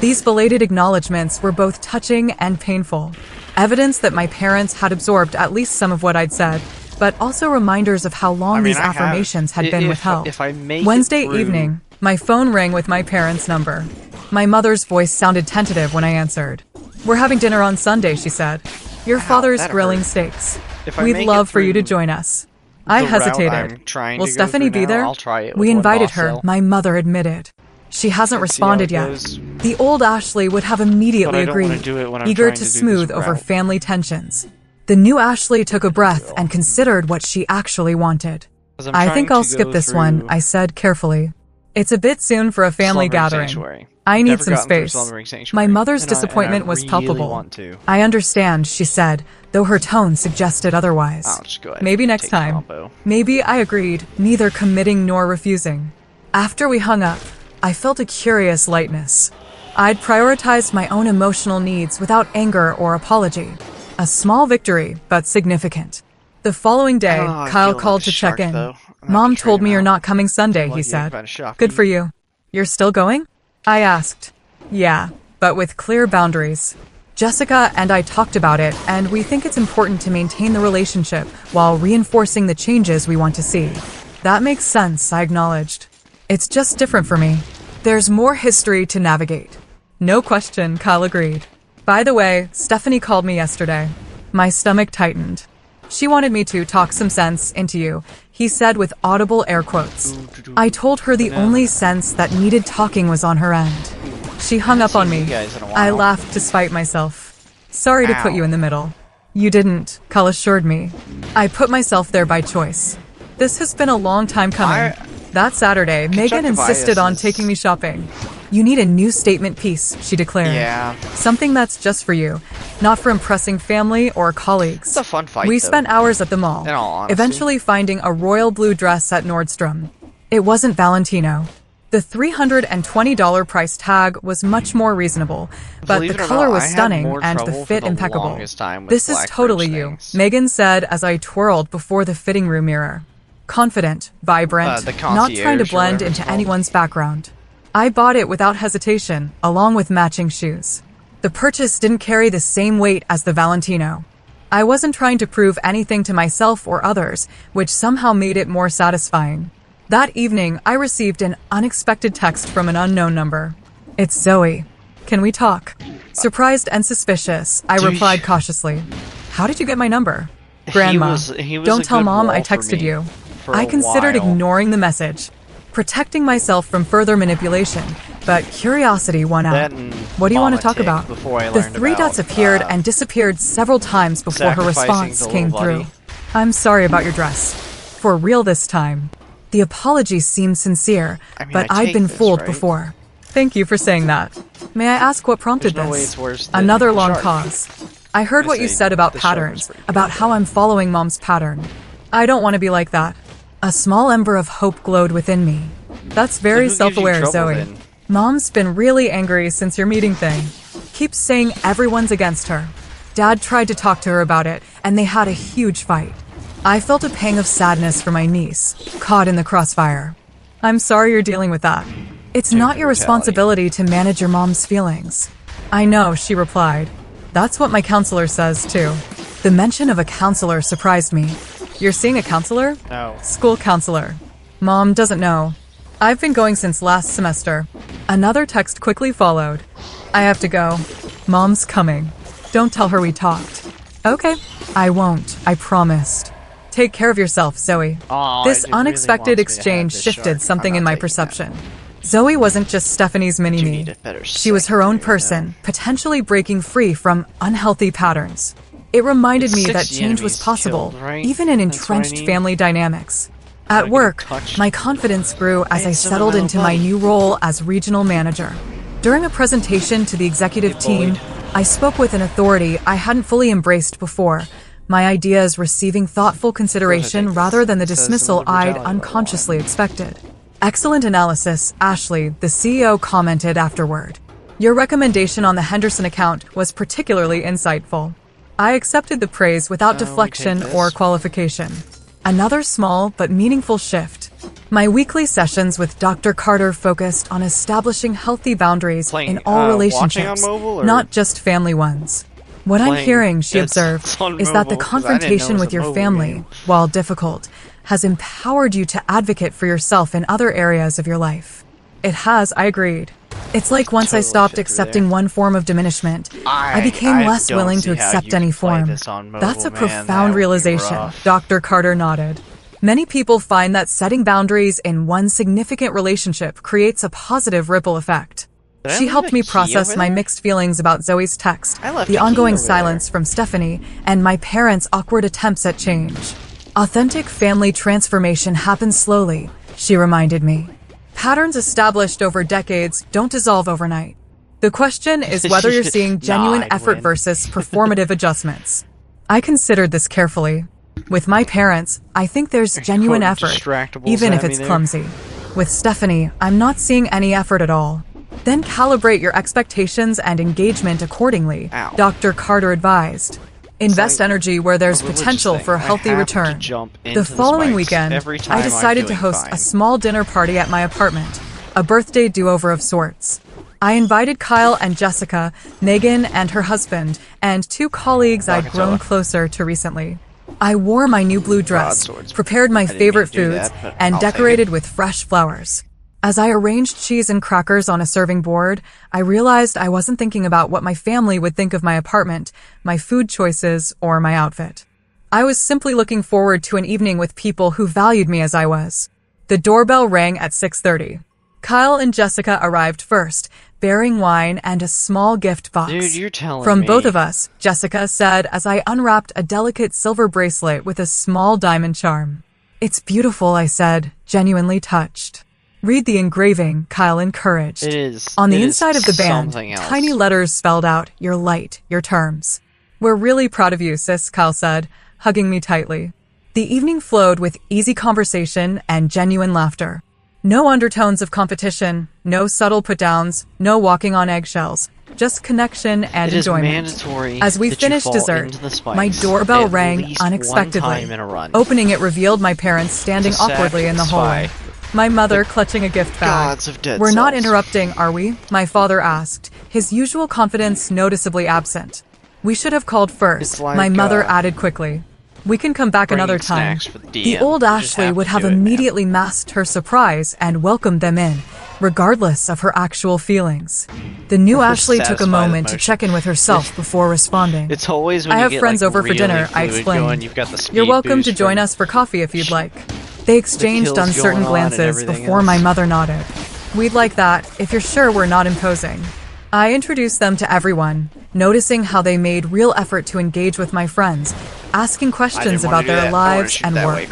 These belated acknowledgments were both touching and painful. Evidence that my parents had absorbed at least some of what I'd said, but also reminders of how long I mean, these I have. affirmations had been If- withheld. if I make it Wednesday through- evening, my phone rang with my parents' number. My mother's voice sounded tentative when I answered. We're having dinner on Sunday, she said. Your father's that grilling hurt. steaks. If I We'd make it love for you to through join us. I the route hesitated. I'm trying Will to go Stephanie through be now, there? I'll try it We with one invited boss her, cell. my mother admitted. She hasn't And see how responded it yet. goes. The old Ashley would have immediately But I don't wanna agreed, do it when I'm eager trying to to do this smooth over route. family tensions. The new Ashley took a breath and considered what she actually wanted. 'Cause I'm I trying think to I'll go skip this one, through I said carefully. It's a bit soon for a family Slumbering gathering. Sanctuary. I need Never some gotten through space. Slumbering Sanctuary, My mother's and I disappointment was really palpable. want to. I understand, she said, though her tone suggested otherwise. I'll just go ahead Maybe and next take time. combo. Maybe, I agreed, neither committing nor refusing. After we hung up, I felt a curious lightness. I'd prioritized my own emotional needs without anger or apology. A small victory, but significant. The following day, I don't know how I Kyle feel about called the to check shark, in. though. I'm gonna Mom have to told train me him you're out. not coming Sunday, he Lucky I said. found a shark. Good for you. You're still going? I asked. Yeah, but with clear boundaries. Jessica and I talked about it, and we think it's important to maintain the relationship while reinforcing the changes we want to see. That makes sense, I acknowledged. It's just different for me. There's more history to navigate. No question, Kyle agreed. By the way, Stephanie called me yesterday. My stomach tightened. She wanted me to talk some sense into you, he said with audible air quotes. I told her the only sense that needed talking was on her end. She hung up on seen me. you guys in a I while. laughed to spite myself. Sorry to put Ow. you in the middle. You didn't, Kyle assured me. I put myself there by choice. This has been a long time coming. That Saturday, Megan Conjunctivitis insisted on is- taking me shopping. You need a new statement piece, she declared. Yeah. Something that's just for you, not for impressing family or colleagues. It's a fun fight, We though. spent hours at the mall, In all honesty. eventually finding a royal blue dress at Nordstrom. It wasn't Valentino. The $320 price tag was much more reasonable, but Believe the it or color not, was I had stunning more and the trouble fit for the impeccable. longest time with This is black totally birch you, things. Megan said as I twirled before the fitting room mirror. Confident, vibrant, The not trying to concierge or blend whatever it's into called. anyone's background. I bought it without hesitation, along with matching shoes. The purchase didn't carry the same weight as the Valentino. I wasn't trying to prove anything to myself or others, which somehow made it more satisfying. That evening, I received an unexpected text from an unknown number. It's Zoe. Can we talk? Surprised and suspicious, I Dude. replied cautiously. How did you get my number? Grandma, He was don't a tell good Mom I wall for texted me you. for I a considered while. ignoring the message, protecting myself from further manipulation, but curiosity won out. That and What do you want to Mama talk Tick about? before I The learned three about, dots appeared and disappeared several times before her sacrificing response the came little through. buddy. I'm sorry about your dress. For real this time. The apology seemed sincere, I mean, but I I'd take been this, fooled right? before. Thank you for saying that. May I ask what prompted There's no way this? it's worse than Another the long shark. pause. I heard I what you say said about the shark was patterns, pretty about how I'm following Mom's pattern. I don't want to be like that. A small ember of hope glowed within me. That's very who gives you self-aware, trouble, Zoe. then? Mom's been really angry since your meeting thing. Keeps saying everyone's against her. Dad tried to talk to her about it, and they had a huge fight. I felt a pang of sadness for my niece, caught in the crossfire. I'm sorry you're dealing with that. It's not your brutality. responsibility to manage your mom's feelings. I know, she replied. That's what my counselor says, too. The mention of a counselor surprised me. You're seeing a counselor? No. School counselor. Mom doesn't know. I've been going since last semester. Another text quickly followed. I have to go. Mom's coming. Don't tell her we talked. Okay. I won't. I promised. Take care of yourself, Zoe. Aw, This it really unexpected wants me to have exchange this shifted shark. something I'm in not my taking perception. Zoe wasn't just Stephanie's You mini-me. need a better She was her own secretary, person, potentially breaking free from unhealthy patterns. It reminded It's me that 60 change was enemies possible, killed, right? even in That's what I entrenched need. family dynamics. Gotta At get work, touched. my confidence grew as I I need some of settled my into little my buddy. new role as regional manager. During a presentation to the executive Get team, bullied. I spoke with an authority I hadn't fully embraced before, my ideas receiving thoughtful consideration this. rather than the It says dismissal some of the I'd brutality unconsciously expected. Excellent analysis, Ashley, the CEO commented afterward. Your recommendation on the Henderson account was particularly insightful. I accepted the praise without we take deflection this. or qualification. Another small but meaningful shift. My weekly sessions with Dr. Carter focused on establishing healthy boundaries Playing, in all watching on relationships, mobile, or not just family ones. What I'm playing hearing, she Dead observed, Cells on is that the mobile? 'Cause I didn't know it confrontation was with a your mobile family, game. while difficult, has empowered you to advocate for yourself in other areas of your life. It has, I agreed. It's like once I Totally stopped feel you accepting there. one form of diminishment, I became I less don't willing see to how accept you any can play form. this on mobile, That's a man. That profound would be realization, rough. Dr. Carter nodded. Many people find that setting boundaries in one significant relationship creates a positive ripple effect. Did I She leave helped a me key process over my there? mixed feelings about Zoe's text, I left the a key ongoing over there. silence from Stephanie, and my parents' awkward attempts at change. Authentic family transformation happens slowly, she reminded me. Patterns established over decades don't dissolve overnight. The question is whether you're seeing genuine I'd effort win. versus performative adjustments. I considered this carefully. With my parents, I think there's genuine quoting effort, distractables even at if me it's there. clumsy. With Stephanie, I'm not seeing any effort at all. Then calibrate your expectations and engagement accordingly, Ow. Dr. Carter advised. Invest like energy where there's a religious potential thing. for a I healthy have to return. jump into The the following spikes weekend, every time I I'm decided to doing host fine. a small dinner party at my apartment, a birthday do-over of sorts. I invited Kyle and Jessica, Megan and her husband, and two colleagues I'd grown Bakatella. closer to recently. I wore my new blue dress, Broadswords. prepared my I didn't favorite mean to do foods, that, but and I'll take decorated with fresh flowers. As I arranged cheese and crackers on a serving board, I realized I wasn't thinking about what my family would think of my apartment, my food choices, or my outfit. I was simply looking forward to an evening with people who valued me as I was. The doorbell rang at 6:30. Kyle and Jessica arrived first, bearing wine and a small gift box. Dude, you're telling From me. both of us, Jessica said as I unwrapped a delicate silver bracelet with a small diamond charm. It's beautiful, I said, genuinely touched. Read the engraving, Kyle encouraged. It is. On the it inside is of the band, something else. tiny letters spelled out, "You're light, your terms." "We're really proud of you, sis," Kyle said, hugging me tightly. The evening flowed with easy conversation and genuine laughter. No undertones of competition, no subtle put-downs, no walking on eggshells, just connection and It is enjoyment. mandatory As we that you finished fall dessert, into the spikes my doorbell at rang least one unexpectedly. time in a run. Opening it revealed my parents standing It's a awkwardly in the spy. hallway. My mother clutching a gift bag. Gods of dead "We're not cells. interrupting, are we?" my father asked, his usual confidence noticeably absent. "We should have called first," It's like, my mother added quickly. "We can come back bringing another time." snacks for the The DM. old You just Ashley have would to have do it, man. immediately masked her surprise and welcomed them in, regardless of her actual feelings. The new Ashley took a Satisfy the moment to emotion. check in with herself before responding. It's always when "I you have get, friends like, over for really dinner," I fluid explained. Going, you've got the speed "You're welcome boost to join from- us for coffee if you'd like." They exchanged kills uncertain going on and glances everything before else. my mother nodded. "We'd like that, if you're sure we're not imposing." I introduced them to everyone, noticing how they made real effort to engage with my friends, asking questions wanna about do their that. I wanna lives shoot and that work. way.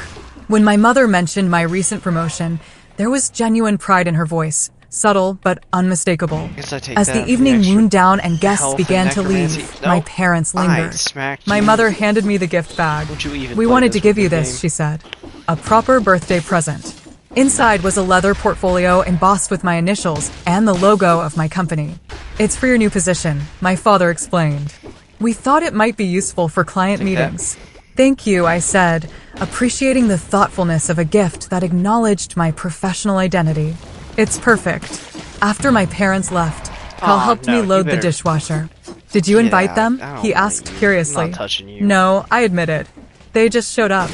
When my mother mentioned my recent promotion, there was genuine pride in her voice, subtle but unmistakable. Guess I take As that the for the evening extra wound down and guests health began and to necromancy. leave, No, my parents I lingered. smacked My you. mother handed me the gift bag. Don't you even "We play wanted to this give with you the this," game. she said. "A proper birthday present." Inside was a leather portfolio embossed with my initials and the logo of my company. "It's for your new position," my father explained. "We thought it might be useful for client Take that. meetings." "Thank you," I said, appreciating the thoughtfulness of a gift that acknowledged my professional identity. "It's perfect." After my parents left, Cal Aw, helped no, me you load the better dishwasher. "Did you get invite out. them?" I don't he like asked you. curiously. I'm not touching you. "No," I admitted. "They just showed up."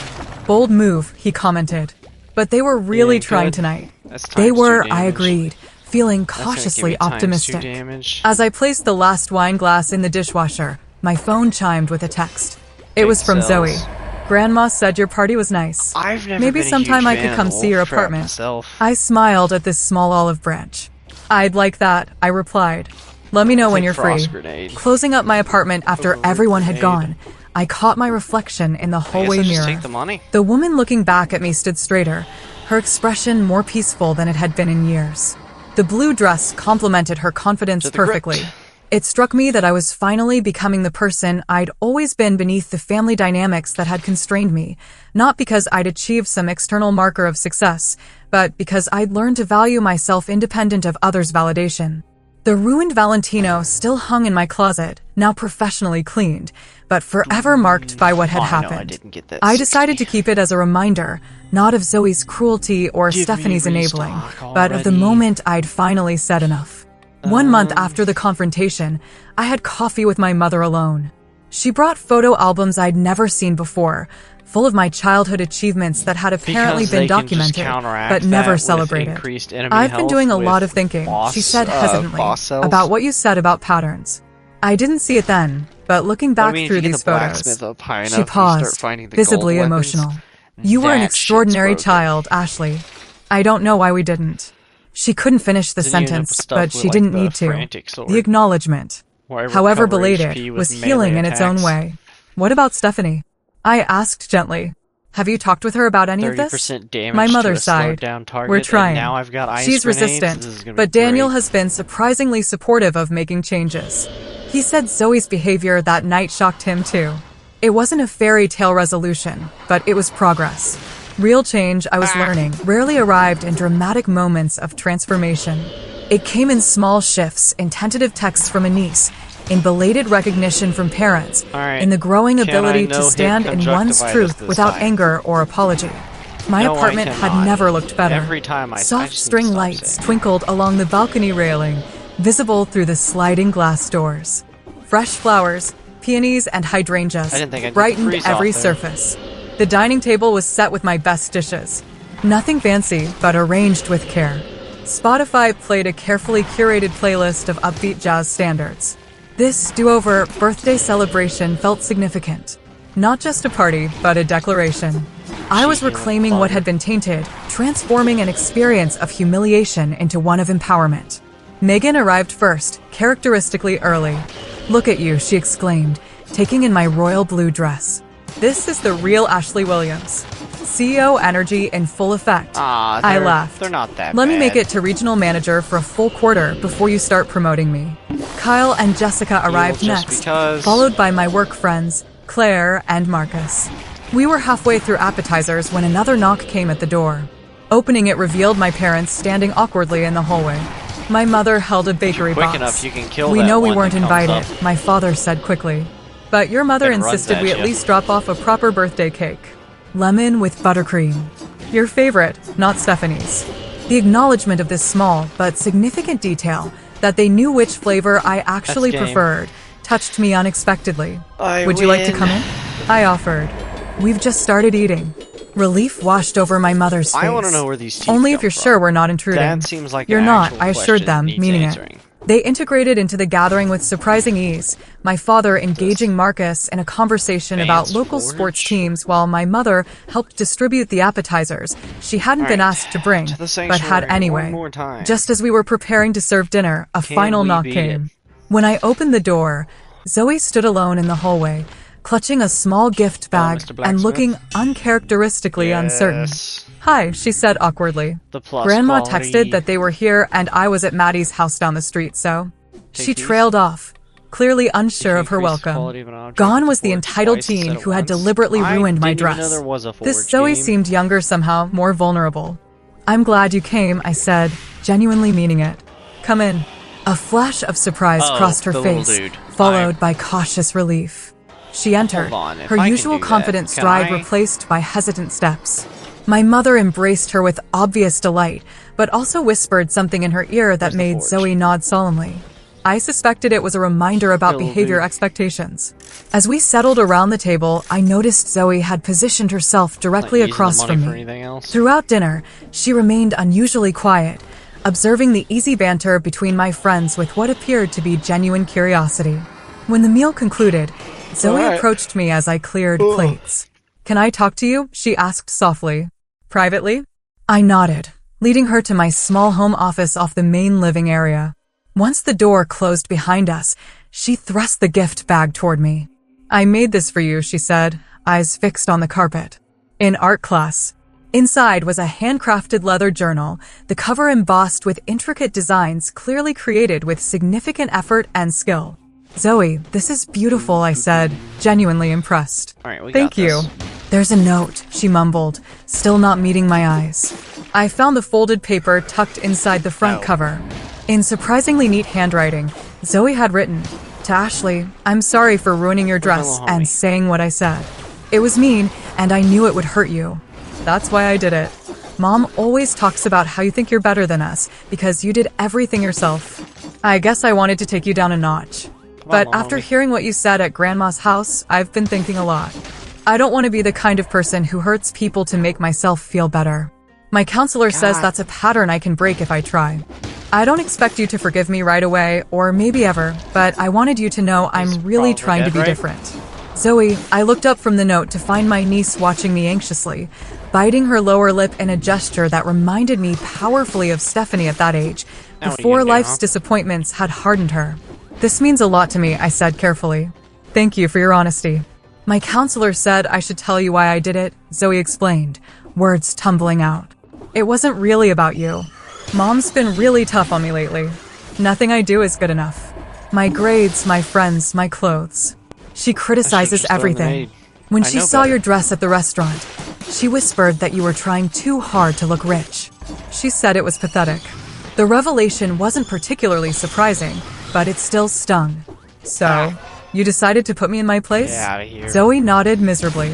"Bold move," he commented. "But they were really Yeah, trying good. tonight." That's They times two were, I damage. agreed, feeling That's gonna give cautiously me times 2 optimistic. damage. As I placed the last wine glass in the dishwasher, my phone chimed with a text. It was from cells. Zoe. "Grandma said your party was nice. I've never Maybe been a sometime huge I fan could of come the see your wolf trap apartment." myself. I smiled at this small olive branch. "I'd like that," I replied. "Let me know when Take you're free." frost grenade. Closing up my apartment after Over everyone had grenade. gone, I caught my reflection in the I guess hallway I just mirror. take the money. The woman looking back at me stood straighter, her expression more peaceful than it had been in years. The blue dress complemented her confidence To the grip. perfectly. It struck me that I was finally becoming the person I'd always been beneath the family dynamics that had constrained me, not because I'd achieved some external marker of success, but because I'd learned to value myself independent of others' validation. The ruined Valentino still hung in my closet, now professionally cleaned, but forever marked by what had Oh, I know, I happened. didn't get that I 60. decided to keep it as a reminder, not of Zoe's cruelty or Give me Stephanie's enabling, restock but of the already. moment I'd finally said enough. 1 month after the confrontation, I had coffee with my mother alone. She brought photo albums I'd never seen before, full of my childhood achievements that had apparently Because been they can just documented, counteract but that never with celebrated. increased enemy "I've been health doing a with lot of thinking," boss- she said hesitantly, boss cells. "about what you said about patterns." I didn't see it then, but looking back I mean, if through you get these the photos, blacksmith up high enough she and start paused, finding the visibly gold weapons, emotional. "You were an that shit's extraordinary broken. child, Ashley. I don't know why we didn't." She couldn't finish the Then you end up sentence, with stuff but with, she like, didn't the need to. frantic sword, The acknowledgement, where I however recover belated, HP with was melee healing in its own attacks. way. "What about Stephanie?" I asked gently. "Have you talked with her about any of this?" 30% damage My mother to a slowed sighed. down target, "We're and trying. now I've got ice She's grenades. resistant, This is gonna be but Daniel great. has been surprisingly supportive of making changes. He said Zoe's behavior that night shocked him too. It wasn't a fairy tale resolution, but it was progress. Real change, I was learning, rarely arrived in dramatic moments of transformation. It came in small shifts, in tentative texts from a niece, in belated recognition from parents, Alright, in the growing can ability I to no-hit stand in one's conjunctivitis truth this without time? anger or apology. My No, I apartment had cannot. never looked better. Every time I Soft just need to string stop lights saying. twinkled along the balcony railing, visible through the sliding glass doors. Fresh flowers, peonies and hydrangeas I didn't think I'd get the brightened freeze every off there. surface. The dining table was set with my best dishes. Nothing fancy, but arranged with care. Spotify played a carefully curated playlist of upbeat jazz standards. This do-over birthday celebration felt significant. Not just a party, but a declaration. I was Cheeky reclaiming what had been tainted, transforming an experience of humiliation into one of empowerment. Megan arrived first, characteristically early. "Look at you," she exclaimed, taking in my royal blue dress. "This is the real Ashley Williams." CEO energy in full effect. I laughed. They're not that Let me make bad. it to regional manager for a full quarter before you start promoting me. Kyle and Jessica arrived just next, because. followed by my work friends, Claire and Marcus. We were halfway through appetizers when another knock came at the door. Opening it revealed my parents standing awkwardly in the hallway. My mother held a bakery Quick box. enough, you can kill We that know we one weren't that comes invited, up my father said quickly. But your mother and runs insisted at we at you. least drop off a proper birthday cake. Lemon with buttercream. Your favorite, not Stephanie's. The acknowledgement of this small but significant detail, that they knew which flavor I actually game. preferred, touched me unexpectedly. I Would you like to win. come in? I offered. We've just started eating. Relief washed over my mother's face. I want to know where these teeth Only if come you're from. sure we're not intruding. That seems like You're an not, actual I assured question them, that needs meaning answering. it. They integrated into the gathering with surprising ease, my father engaging Marcus in a conversation about Vance local Forge? sports teams while my mother helped distribute the appetizers she hadn't been Alright, asked to bring, to the but had sanctuary anyway. one more time. Just as we were preparing to serve dinner, a Can final we knock beat came. it? When I opened the door, Zoe stood alone in the hallway, clutching a small gift bag Mr. and Blacksmith? looking uncharacteristically uncertain. Yes. Hi, she said awkwardly. The plus Grandma quality. texted that they were here and I was at Maddie's house down the street, so... She these. trailed off, clearly unsure If of her you increase the welcome. quality of an object Gone with was the forge entitled twice teen instead of who had once. deliberately I ruined my didn't even know dress. there was a This forge Zoe game. seemed younger somehow, more vulnerable. I'm glad you came, I said, genuinely meaning it. Come in. A flash of surprise Oh, crossed her the little face, dude. followed by cautious relief. She entered, Hold on, if her I can usual do that, confident can stride I? replaced by hesitant steps. My mother embraced her with obvious delight, but also whispered something in her ear that Where's the made forge? Zoe nod solemnly. I suspected it was a reminder about Little behavior dude. expectations. As we settled around the table, I noticed Zoe had positioned herself directly Not using the across money from for me. anything else. Throughout dinner, she remained unusually quiet, observing the easy banter between my friends with what appeared to be genuine curiosity. When the meal concluded, Zoe Alright. approached me as I cleared plates. Can I talk to you? She asked softly. Privately? I nodded, leading her to my small home office off the main living area. Once the door closed behind us, she thrust the gift bag toward me. I made this for you, she said, eyes fixed on the carpet. In art class. Inside was a handcrafted leather journal, the cover embossed with intricate designs clearly created with significant effort and skill. Zoe, this is beautiful, I said, genuinely impressed. Alright, we Thank got you. this. There's a note, she mumbled, still not meeting my eyes. I found the folded paper tucked inside the front Oh. cover. In surprisingly neat handwriting, Zoe had written, "To Ashley, I'm sorry for ruining your dress little homie? and saying what I said. It was mean, and I knew it would hurt you. That's why I did it. Mom always talks about how you think you're better than us because you did everything yourself. I guess I wanted to take you down a notch. But little after homie. hearing what you said at Grandma's house, I've been thinking a lot. I don't want to be the kind of person who hurts people to make myself feel better. My counselor says God. that's a pattern I can break if I try. I don't expect you to forgive me right away, or maybe ever, but I wanted you to know I'm really probably trying to dead, be right? different." Zoe, I looked up from the note to find my niece watching me anxiously, biting her lower lip in a gesture that reminded me powerfully of Stephanie at that age, Now what are you before gonna do, life's huh? disappointments had hardened her. "This means a lot to me," I said carefully. "Thank you for your honesty." "My counselor said I should tell you why I did it," Zoe explained, words tumbling out. "It wasn't really about you. Mom's been really tough on me lately. Nothing I do is good enough. My grades, my friends, my clothes. She criticizes just thrown the everything. maid. When I she know saw better. your dress at the restaurant, she whispered that you were trying too hard to look rich. She said it was pathetic. The revelation wasn't particularly surprising, but it still stung. So, you decided to put me in my place?" Get outta here. Zoe nodded miserably.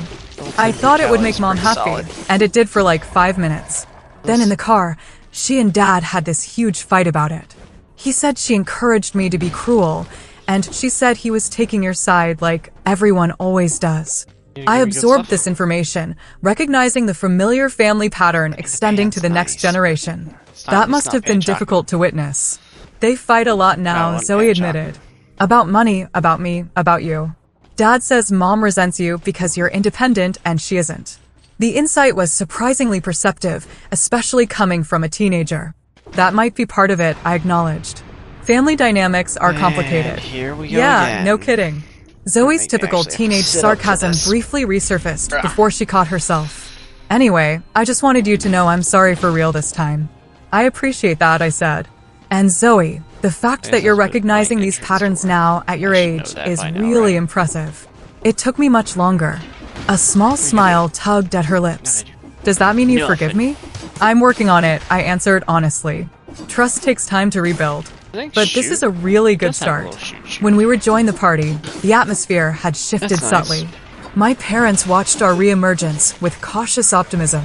I think thought it would brutality make Mom is pretty happy, solid. and it did for like 5 minutes. Then in the car, she and Dad had this huge fight about it. He said she encouraged me to be cruel, and she said he was taking your side like everyone always does. You I give me good absorbed stuff? this information, recognizing the familiar family pattern extending to the pants next nice. generation. not- That it's must not have been pan chocolate. difficult to witness. They fight a lot now, want Zoe pan admitted. About money, about me, about you. Dad says Mom resents you because you're independent and she isn't. The insight was surprisingly perceptive, especially coming from a teenager. That might be part of it, I acknowledged. Family dynamics are complicated. And here we go Yeah, again. no kidding. Zoe's I typical actually have to teenage sit up for sarcasm this. briefly resurfaced before she caught herself. Anyway, I just wanted you to know I'm sorry for real this time. I appreciate that, I said. And Zoe, the fact that you're recognizing these patterns now at your age is really impressive. It took me much longer. A small smile tugged at her lips. Does that mean you forgive me? I'm working on it, I answered honestly. Trust takes time to rebuild. But this is a really good start. When we rejoined the party, the atmosphere had shifted subtly. My parents watched our reemergence with cautious optimism.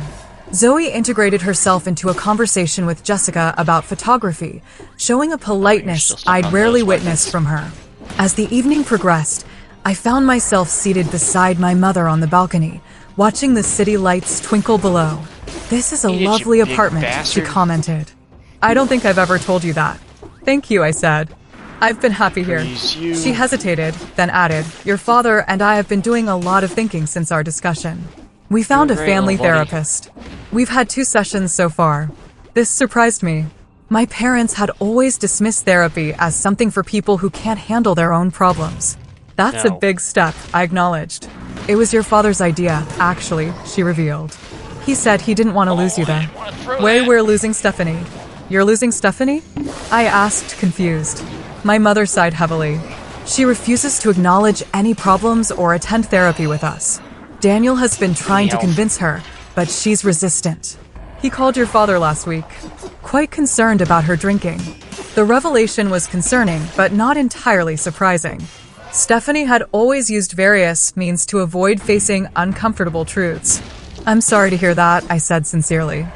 Zoe integrated herself into a conversation with Jessica about photography, showing a politeness I'd rarely witnessed from her. As the evening progressed, I found myself seated beside my mother on the balcony, watching the city lights twinkle below. This is a lovely apartment, she commented. I don't think I've ever told you that. Thank you, I said. I've been happy here. She hesitated, then added, your father and I have been doing a lot of thinking since our discussion. We found a family therapist. We've had 2 sessions so far. This surprised me. My parents had always dismissed therapy as something for people who can't handle their own problems. That's a big step, I acknowledged. It was your father's idea, actually, she revealed. He said he didn't want to lose you there. We're losing Stephanie. You're losing Stephanie? I asked, confused. My mother sighed heavily. She refuses to acknowledge any problems or attend therapy with us. Daniel has been trying to convince her, but she's resistant. He called your father last week, quite concerned about her drinking. The revelation was concerning, but not entirely surprising. Stephanie had always used various means to avoid facing uncomfortable truths. I'm sorry to hear that, I said sincerely.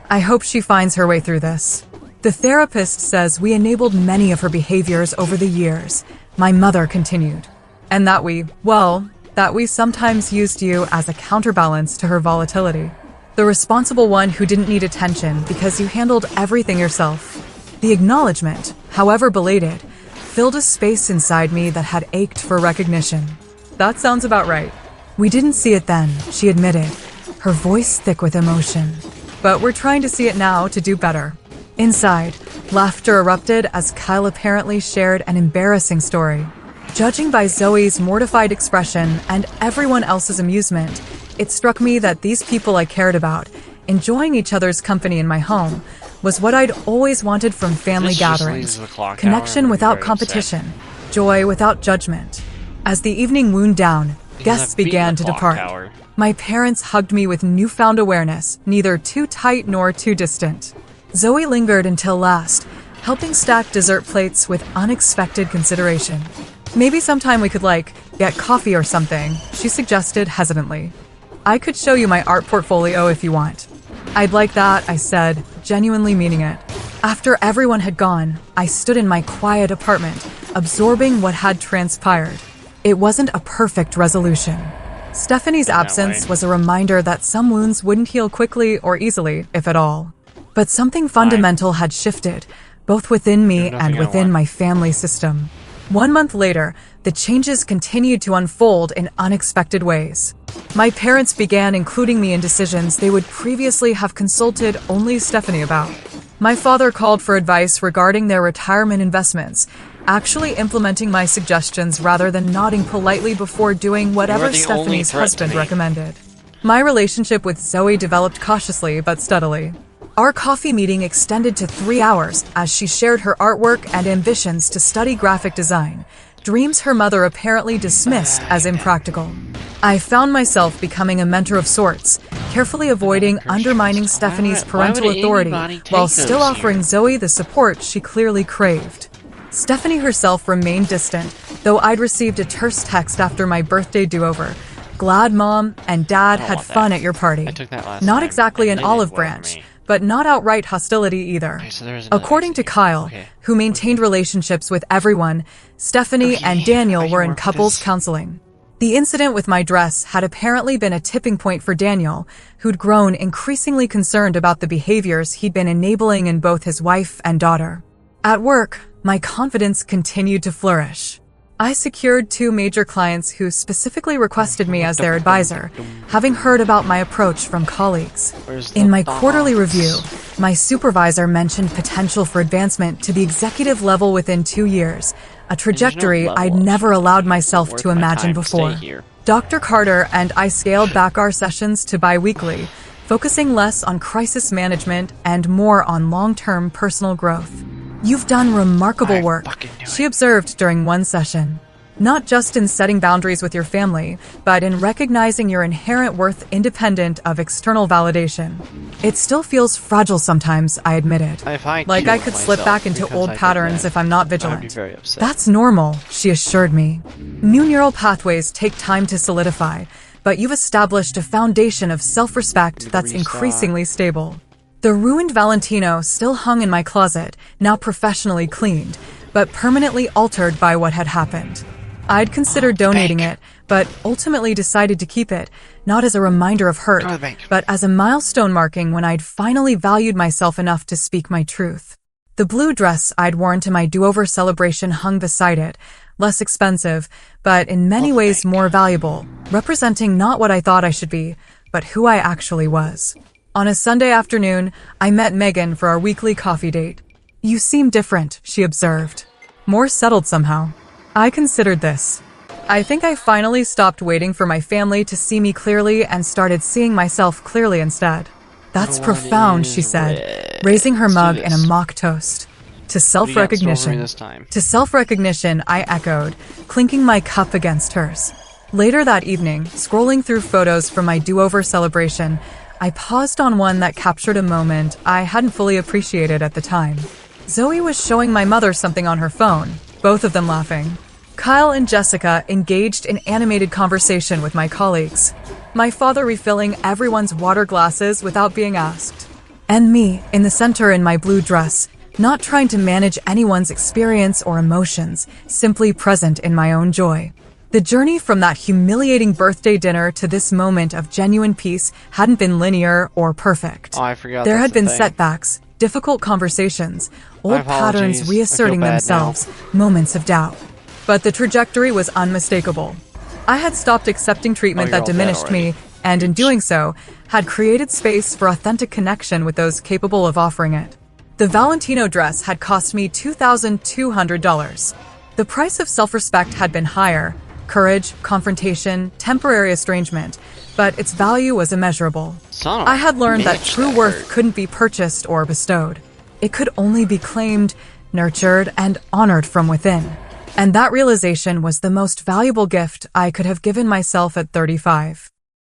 I hope she finds her way through this. The therapist says we enabled many of her behaviors over the years, my mother continued. And that we sometimes used you as a counterbalance to her volatility. The responsible one who didn't need attention because you handled everything yourself. The acknowledgement, however belated, filled a space inside me that had ached for recognition. That sounds about right. We didn't see it then, she admitted, her voice thick with emotion. But we're trying to see it now to do better. Inside, laughter erupted as Kyle apparently shared an embarrassing story. Judging by Zoe's mortified expression and everyone else's amusement, it struck me that these people I cared about, enjoying each other's company in my home, was what I'd always wanted from family gatherings. Connection without competition, joy without judgment. As the evening wound down, guests began to depart. My parents hugged me with newfound awareness, neither too tight nor too distant. Zoe lingered until last, helping stack dessert plates with unexpected consideration. Maybe sometime we could, get coffee or something, she suggested hesitantly. I could show you my art portfolio if you want. I'd like that, I said, genuinely meaning it. After everyone had gone, I stood in my quiet apartment, absorbing what had transpired. It wasn't a perfect resolution. Stephanie's absence was a reminder that some wounds wouldn't heal quickly or easily, if at all. But something fundamental had shifted, both within me and within my family system. 1 month later, the changes continued to unfold in unexpected ways. My parents began including me in decisions they would previously have consulted only Stephanie about. My father called for advice regarding their retirement investments, actually implementing my suggestions rather than nodding politely before doing whatever Stephanie's husband recommended. My relationship with Zoe developed cautiously but steadily. Our coffee meeting extended to 3 hours as she shared her artwork and ambitions to study graphic design, dreams her mother apparently dismissed as impractical. I found myself becoming a mentor of sorts, carefully avoiding undermining Stephanie's parental authority while still offering Zoe the support she clearly craved. Stephanie herself remained distant, though I'd received a terse text after my birthday do-over. Glad Mom and Dad had fun at your party. Not exactly an olive branch, but not outright hostility either. According to Kyle, who maintained relationships with everyone, Stephanie and Daniel were in couples counseling. The incident with my dress had apparently been a tipping point for Daniel, who'd grown increasingly concerned about the behaviors he'd been enabling in both his wife and daughter. At work, my confidence continued to flourish. I secured 2 major clients who specifically requested me as their advisor, having heard about my approach from colleagues. In my quarterly review, my supervisor mentioned potential for advancement to the executive level within 2 years, a trajectory I'd never allowed myself to imagine before. Dr. Carter and I scaled back our sessions to bi-weekly, focusing less on crisis management and more on long-term personal growth. You've done remarkable work, she observed during one session. Not just in setting boundaries with your family, but in recognizing your inherent worth independent of external validation. It still feels fragile sometimes, I admitted. Like I could slip back into old patterns if I'm not vigilant. That's normal, she assured me. New neural pathways take time to solidify, but you've established a foundation of self-respect that's increasingly stable. The ruined Valentino still hung in my closet, now professionally cleaned, but permanently altered by what had happened. I'd considered donating it, but ultimately decided to keep it, not as a reminder of hurt, but as a milestone marking when I'd finally valued myself enough to speak my truth. The blue dress I'd worn to my do-over celebration hung beside it, less expensive, but in many ways more valuable, representing not what I thought I should be, but who I actually was. On a Sunday afternoon, I met Megan for our weekly coffee date. "You seem different," she observed. "More settled somehow." I considered this. I think I finally stopped waiting for my family to see me clearly and started seeing myself clearly instead. "That's profound," she said, raising her mug in a mock toast. To self-recognition. To self-recognition, I echoed, clinking my cup against hers. Later that evening, scrolling through photos from my do-over celebration, I paused on one that captured a moment I hadn't fully appreciated at the time. Zoe was showing my mother something on her phone, both of them laughing. Kyle and Jessica engaged in animated conversation with my colleagues. My father refilling everyone's water glasses without being asked. And me, in the center in my blue dress, not trying to manage anyone's experience or emotions, simply present in my own joy. The journey from that humiliating birthday dinner to this moment of genuine peace hadn't been linear or perfect. There had been setbacks, difficult conversations, old patterns reasserting themselves, moments of doubt. But the trajectory was unmistakable. I had stopped accepting treatment that diminished me, and in doing so, had created space for authentic connection with those capable of offering it. The Valentino dress had cost me $2,200. The price of self-respect had been higher, courage, confrontation, temporary estrangement, but its value was immeasurable. I had learned that true worth couldn't be purchased or bestowed. It could only be claimed, nurtured, and honored from within. And that realization was the most valuable gift I could have given myself at 35.